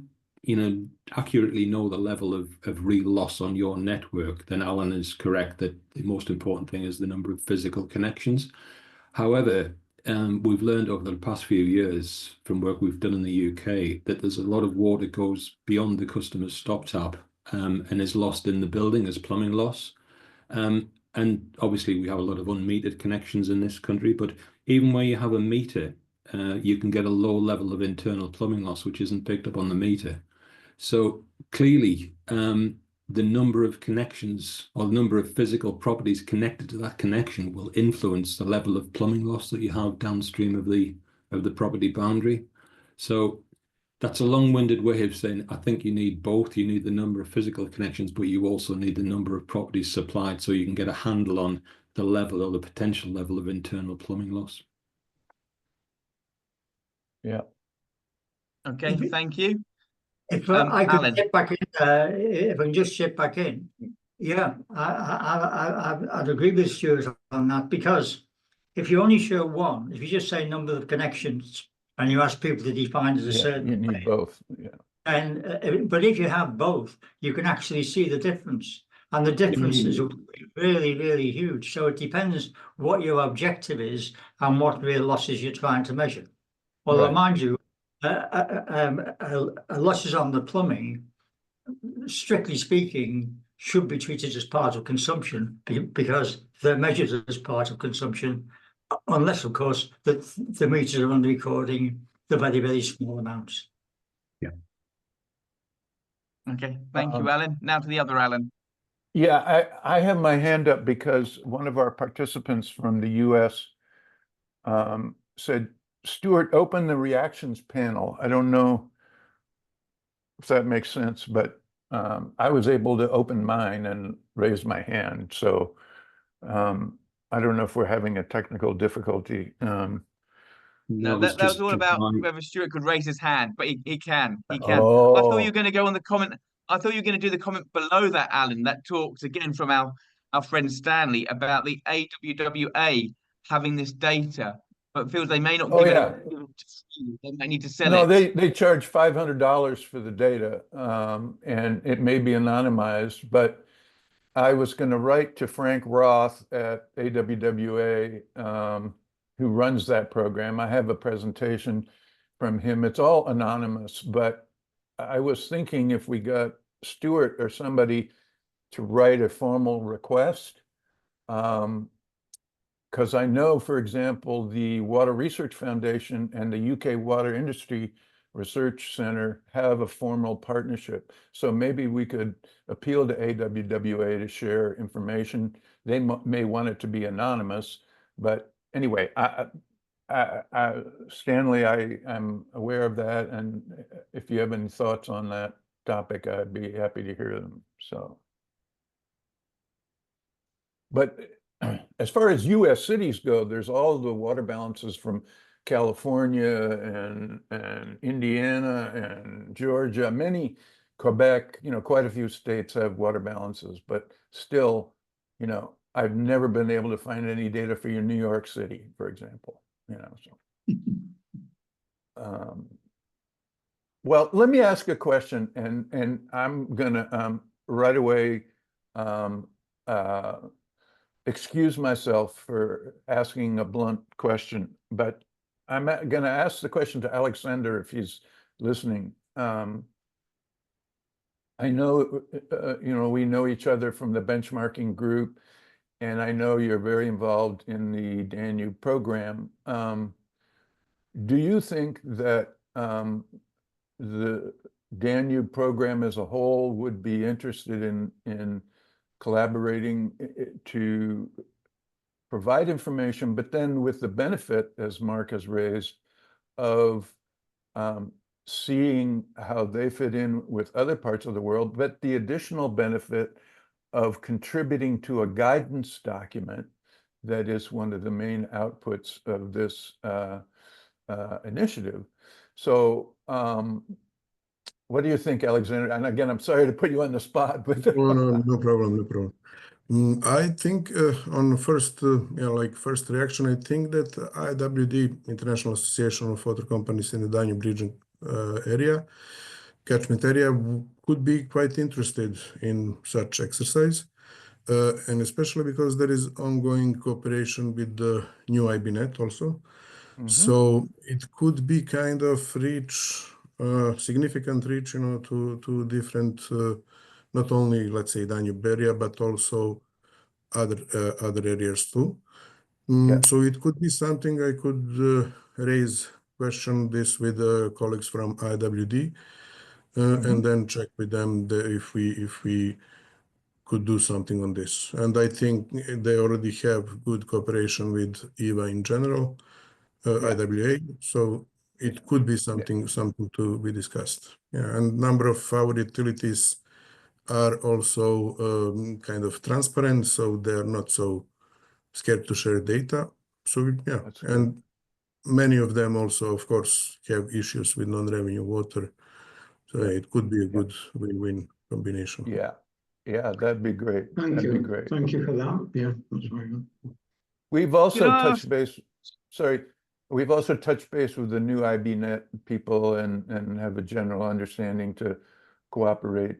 accurately know the level of real loss on your network, then Alan is correct that the most important thing is the number of physical connections. However, we've learned over the past few years from work we've done in the UK that there's a lot of water goes beyond the customer's stop tap and is lost in the building as plumbing loss. And obviously we have a lot of unmetered connections in this country, but even where you have a meter, you can get a low level of internal plumbing loss, which isn't picked up on the meter. So clearly, the number of connections or the number of physical properties connected to that connection will influence the level of plumbing loss that you have downstream of the property boundary. So that's a long-winded way of saying I think you need both. You need the number of physical connections, but you also need the number of properties supplied so you can get a handle on the level or the potential level of internal plumbing loss.
Yeah.
Okay, thank you.
If I could
Alan.
chip back in, if I can just chip back in, yeah, I'd agree with Stuart on that, because if you only show one, if you just say number of connections and you ask people to define as a certain
you need
way,
both. Yeah.
and but if you have both, you can actually see the difference, and the differences are really, really huge. So it depends what your objective is and what real losses you're trying to measure. Although,
Right.
mind you, losses on the plumbing, strictly speaking, should be treated as part of consumption because they're measured as part of consumption, unless, of course, the meters are only recording the very, very small amounts.
Yeah.
Okay, thank you, Alan. Now to the other Alan.
Yeah, I have my hand up because one of our participants from the US said, Stuart, open the reactions panel. I don't know if that makes sense, but I was able to open mine and raise my hand. So I don't know if we're having a technical difficulty.
No, that was all about whether Stuart could raise his hand, but he can. He can.
Oh.
I thought you were going to go on the comment. I thought you were going to do the comment below that, Alan, that talks again from our friend Stanley about the AWWA having this data, but feels they may not give it to free. They may need to sell it.
No, they charge $500 for the data, and it may be anonymized, but I was going to write to Frank Roth at AWWA, who runs that program. I have a presentation from him. It's all anonymous, but I was thinking if we got Stuart or somebody to write a formal request, because I know, for example, the Water Research Foundation and the UK Water Industry Research Center have a formal partnership. So maybe we could appeal to AWWA to share information. They may want it to be anonymous, but anyway, Stanley, I'm aware of that. And if you have any thoughts on that. topic, I'd be happy to hear them, so. But as far as US cities go, there's all the water balances from California and Indiana and Georgia, many, Quebec, quite a few states have water balances, but still, I've never been able to find any data for your New York City, for example, so. Well, let me ask a question, and I'm gonna right away excuse myself for asking a blunt question, but I'm gonna ask the question to Alexander if he's listening. I know, we know each other from the benchmarking group, and I know you're very involved in the Danube program. Do you think that the Danube program as a whole would be interested in collaborating to provide information, but then with the benefit, as Mark has raised, of seeing how they fit in with other parts of the world, but the additional benefit of contributing to a guidance document that is one of the main outputs of this initiative. So what do you think, Alexander? And again, I'm sorry to put you on the spot, but
No problem, no problem. I think on first reaction, I think that IWD, International Association of Water Companies in the Danube region catchment area, could be quite interested in such exercise, and especially because there is ongoing cooperation with the new IBNet also. So it could be kind of significant reach, to different, not only, let's say, Danube area, but also other areas too. So it could be something I could question this with colleagues from IWD, and then check with them if we could do something on this. And I think they already have good cooperation with EVA in general, IWA. So it could be something to be discussed. Yeah, and number of our utilities are also kind of transparent, so they're not so scared to share data. So yeah, and many of them also, of course, have issues with non-revenue water. So it could be a good win-win combination.
Yeah, that'd be great.
Thank you.
Be great.
Thank you for that. Yeah, that's very good.
We've also touched base. Sorry, we've also touched base with the new IBNet people and have a general understanding to cooperate.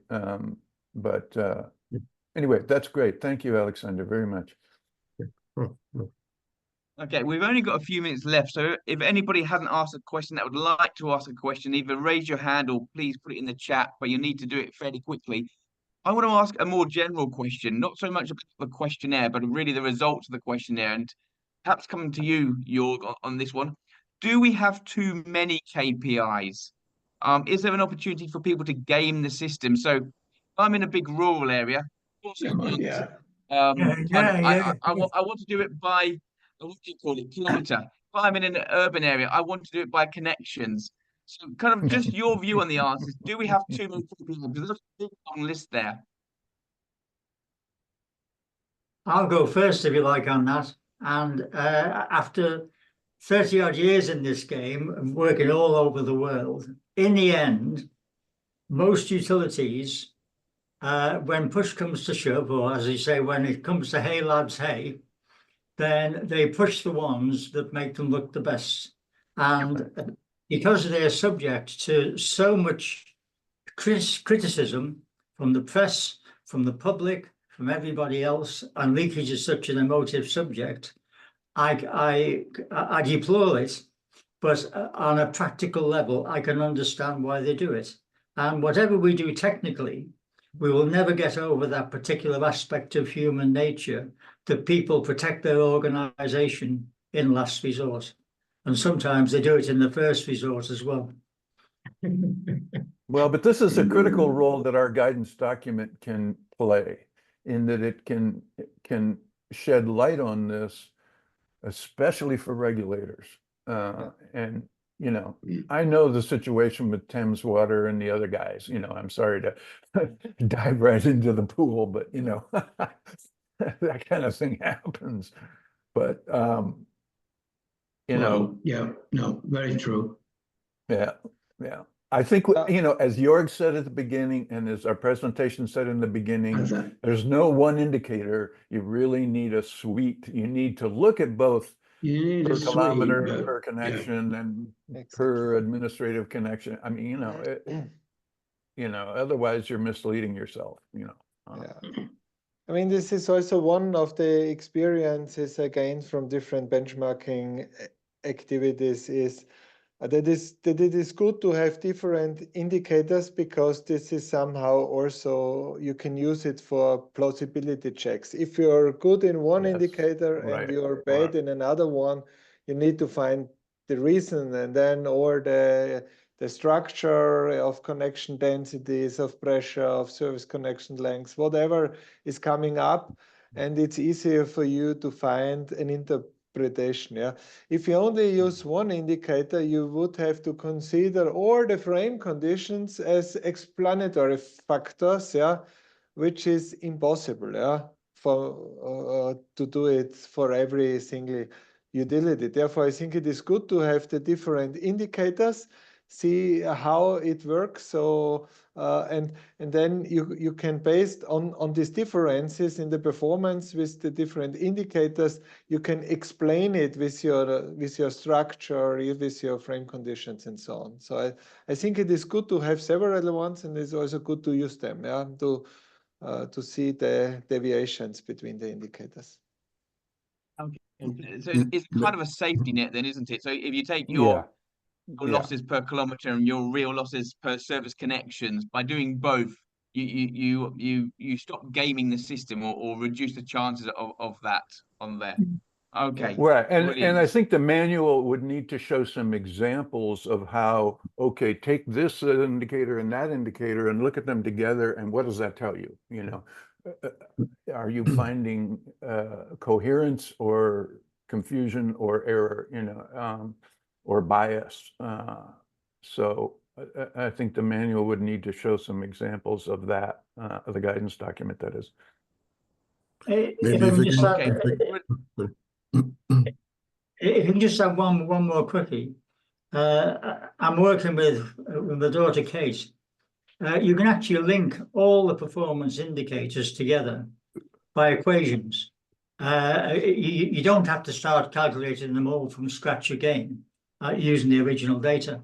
But anyway, that's great. Thank you, Alexander, very much.
Okay, we've only got a few minutes left, so if anybody hasn't asked a question that would like to ask a question, either raise your hand or please put it in the chat, but you need to do it fairly quickly. I want to ask a more general question, not so much about the questionnaire, but really the results of the questionnaire, and perhaps coming to you, Joerg, on this one. Do we have too many KPIs? Is there an opportunity for people to game the system? So I'm in a big rural area.
Yeah.
I want to do it by, what do you call it, kilometer. If I'm in an urban area, I want to do it by connections. So kind of just your view on the answers. Do we have too many people? Because there's a big long list there.
I'll go first if you like on that. And after 30 odd years in this game and working all over the world, in the end, most utilities, when push comes to shove, or as you say, when it comes to hey lads, hey, then they push the ones that make them look the best. And because they're subject to so much criticism from the press, from the public, from everybody else, and leakage is such an emotive subject, I deplore it, but on a practical level, I can understand why they do it. And whatever we do technically, we will never get over that particular aspect of human nature, that people protect their organization in last resort. And sometimes they do it in the first resort as well.
Well, but this is a critical role that our guidance document can play, in that it can shed light on this, especially for regulators. And you know, I know the situation with Thames Water and the other guys, you know, I'm sorry to dive right into the pool, but you know, that kind of thing happens. But, you know,
Well, yeah, no, very true.
yeah, yeah. I think, you know, as Jorg said at the beginning, and as our presentation said in the beginning,
As a-
there's no one indicator. You really need a suite. You need to look at both
You need
per
a suite,
kilometer,
but
per connection, and
Exactly.
per administrative connection. I mean, you know, otherwise you're misleading yourself, you know.
Yeah. I mean, this is also one of the experiences I gained from different benchmarking activities is that it is good to have different indicators, because this is somehow also you can use it for plausibility checks. If you're good in one
Yes,
indicator
right,
and you're bad in another one, you need to find the reason, and then or the structure of connection densities, of pressure, of service connection lengths, whatever is coming up, and it's easier for you to find an interpretation. Yeah. If you only use one indicator, you would have to consider all the frame conditions as explanatory factors, yeah, which is impossible, yeah, for to do it for every single utility. Therefore, I think it is good to have the different indicators, see how it works. So and then you can, based on these differences in the performance with the different indicators, you can explain it with your structure, with your frame conditions, and so on. So I think it is good to have several ones, and it's also good to use them, yeah, to see the deviations between the indicators.
Okay. So it's kind of a safety net then, isn't it? So if you take
Yeah,
your losses per kilometer and your real losses per service connections, by doing both, you stop gaming the system, or reduce the chances of that on there. Okay,
right. And I
brilliant.
think the manual would need to show some examples of how, okay, take this indicator and that indicator and look at them together, and what does that tell you? You know, are you finding coherence or confusion or error, you know, or bias? So I think the manual would need to show some examples of that, of the guidance document, that is.
If
Maybe
I
if
can
we
just
can,
add, if you can just add one more quickie. I'm working with my daughter Kate. You can actually link all the performance indicators together by equations. You don't have to start calculating them all from scratch again, using the original data.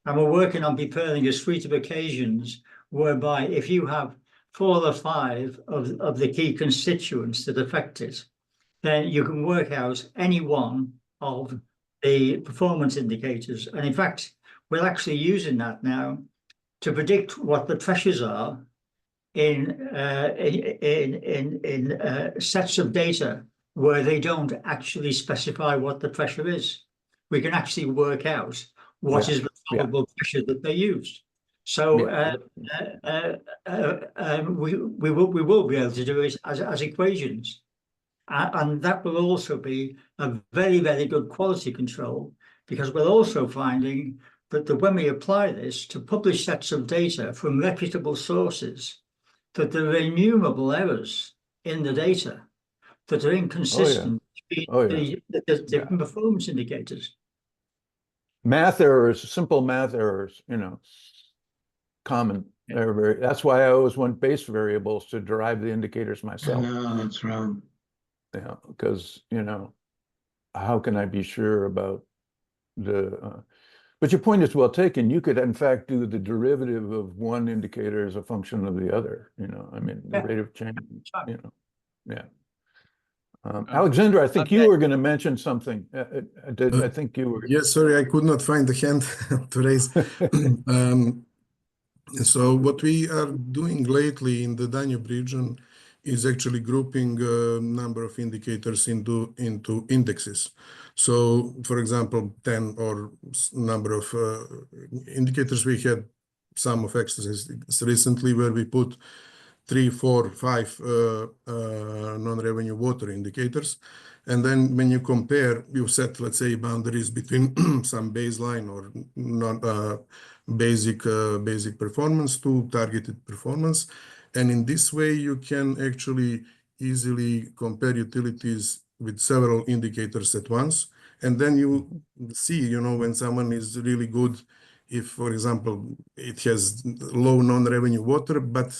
And we're working on preparing a suite of occasions whereby if you have 4 or 5 of the key constituents that affect it, then you can work out any one of the performance indicators. And in fact, we're actually using that now to predict what the pressures are in sets of data where they don't actually specify what the pressure is. We can actually work out what is the probable pressure that they used. So we will be able to do it as equations. And that will also be a very, very good quality control, because we're also finding that when we apply this to published sets of data from reputable sources, that there are innumerable errors in the data that are inconsistent between the different performance indicators.
Math errors, simple math errors, you know, common. That's why I always want base variables to derive the indicators myself.
No, that's wrong.
Yeah, because, you know, how can I be sure about the, but your point is well taken. You could, in fact, do the derivative of one indicator as a function of the other, you know, I mean, the rate of change, you know, yeah. Alexander, I think you were going to mention something. I think you were.
Yes, sorry, I could not find the hand to raise. So what we are doing lately in the Danube region is actually grouping a number of indicators into indexes. So, for example, 10 or number of indicators. We had some of exercises recently where we put 3, 4, 5 non-revenue water indicators. And then when you compare, you set, let's say, boundaries between some baseline or not basic performance to targeted performance. And in this way, you can actually easily compare utilities with several indicators at once. And then you see, when someone is really good, if, for example, it has low non-revenue water, but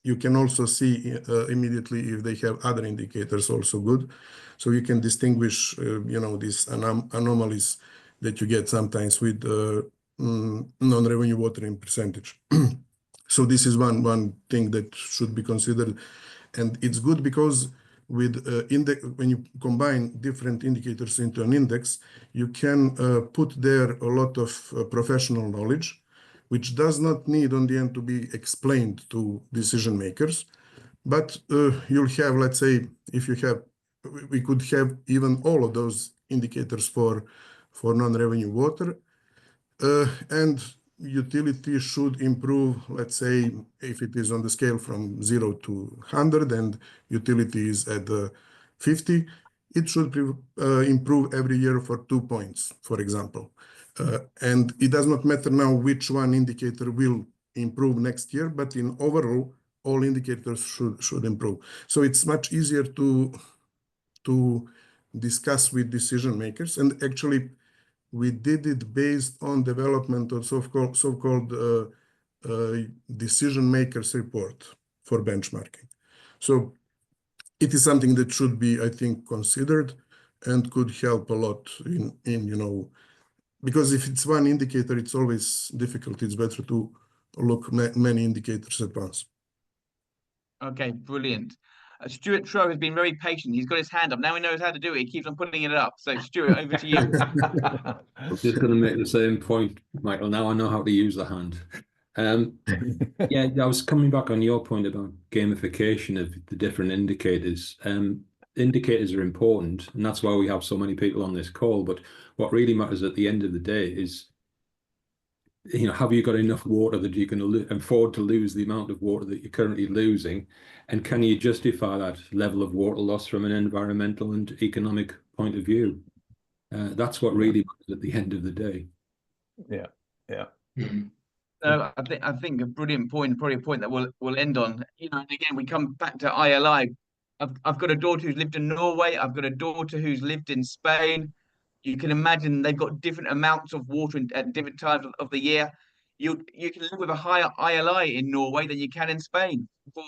you can also see immediately if they have other indicators also good. So you can distinguish, these anomalies that you get sometimes with non-revenue water in percentage. So this is one thing that should be considered. And it's good because with when you combine different indicators into an index, you can put there a lot of professional knowledge, which does not need on the end to be explained to decision makers. But you'll have, let's say, if you have, we could have even all of those indicators for non-revenue water, and utility should improve, let's say, if it is on the scale from 0 to 100 and utility is at 50, it should improve every year for 2 points, for example. And it does not matter now which one indicator will improve next year, but in overall, all indicators should improve. So it's much easier to discuss with decision makers. And actually, we did it based on development of so-called decision makers report for benchmarking. So it is something that should be, I think, considered and could help a lot in because if it's one indicator, it's always difficult. It's better to look many indicators at once.
Okay, brilliant. Stuart Trow has been very patient. He's got his hand up. Now he knows how to do it. He keeps on putting it up. So Stuart, over to you.
I'm just going to make the same point, Michael. Now I know how to use the hand. Yeah, I was coming back on your point about gamification of the different indicators. Indicators are important, and that's why we have so many people on this call. But what really matters at the end of the day is, have you got enough water that you can afford to lose the amount of water that you're currently losing? And can you justify that level of water loss from an environmental and economic point of view? That's what really matters at the end of the day.
Yeah.
I think a brilliant point, probably a point that we'll end on. And again, we come back to ILI. I've got a daughter who's lived in Norway. I've got a daughter who's lived in Spain. You can imagine they've got different amounts of water at different times of the year. You can live with a higher ILI in Norway than you can in Spain for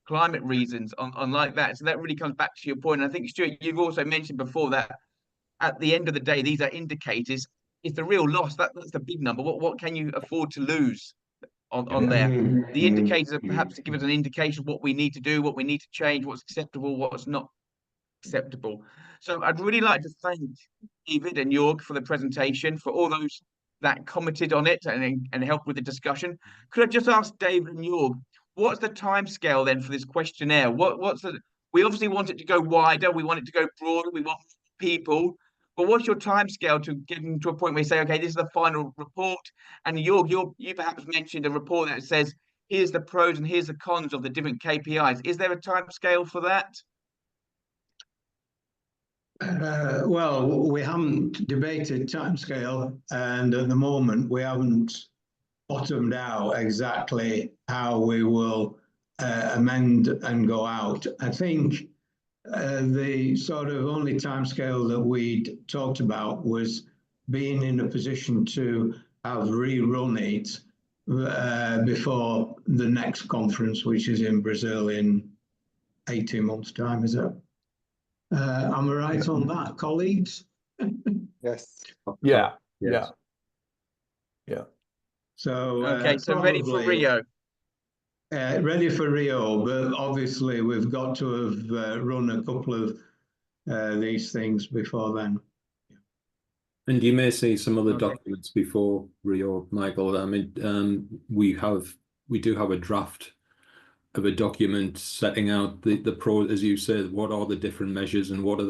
climate reasons on like that. So that really comes back to your point. And I think, Stuart, you've also mentioned before that at the end of the day, these are indicators. It's the real loss. That's the big number. What can you afford to lose on there? The indicators are perhaps to give us an indication of what we need to do, what we need to change, what's acceptable, what's not acceptable. So I'd really like to thank David and Joerg for the presentation, for all those that commented on it and helped with the discussion. Could I just ask David and Joerg, what's the timescale then for this questionnaire? We obviously want it to go wider, we want it to go broader, we want people, but what's your timescale to getting to a point where you say, okay, this is the final report? And Joerg, you perhaps mentioned a report that says, here's the pros and here's the cons of the different KPIs. Is there a timescale for that?
Well, we haven't debated timescale, and at the moment we haven't bottomed out exactly how we will amend and go out. I think the sort of only timescale that we talked about was being in a position to have rerun it before the next conference, which is in Brazil in 18 months' time, is it? Am I right on that, colleagues?
Yes.
Yeah.
So
okay, so ready for Rio.
Ready for Rio, but obviously we've got to have run a couple of these things before then.
And you may see some other documents before Rio, Michael. I mean, we do have a draft of a document setting out the pro, as you said, what are the different measures and what are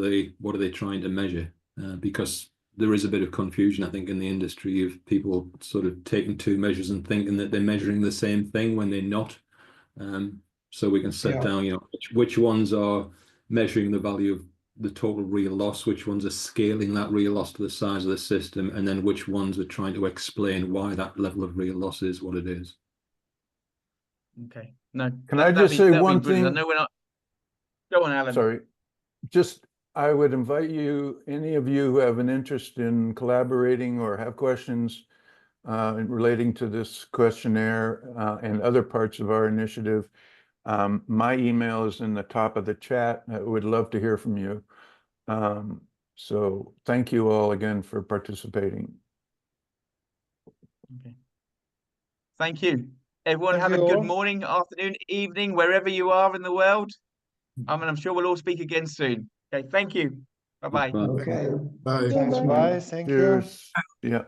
they trying to measure? Because there is a bit of confusion, I think, in the industry of people sort of taking two measures and thinking that they're measuring the same thing when they're not. So we can set
Yeah.
down, which ones are measuring the value of the total real loss, which ones are scaling that real loss to the size of the system, and then which ones are trying to explain why that level of real loss is what it is.
Okay. No.
Can I just say
that'd be
one
brilliant.
thing?
I know we're not. Go on, Alan.
Sorry, just I would invite you, any of you who have an interest in collaborating or have questions relating to this questionnaire and other parts of our initiative. My email is in the top of the chat. I would love to hear from you. So thank you all again for participating.
Okay. Thank you. Everyone
Thank
have a
you
good
all.
morning, afternoon, evening, wherever you are in the world. And I'm sure we'll all speak again soon. Okay, thank you. Bye-bye.
Okay.
Bye.
Thanks,
Bye.
man.
Thank you.
Cheers. Yeah.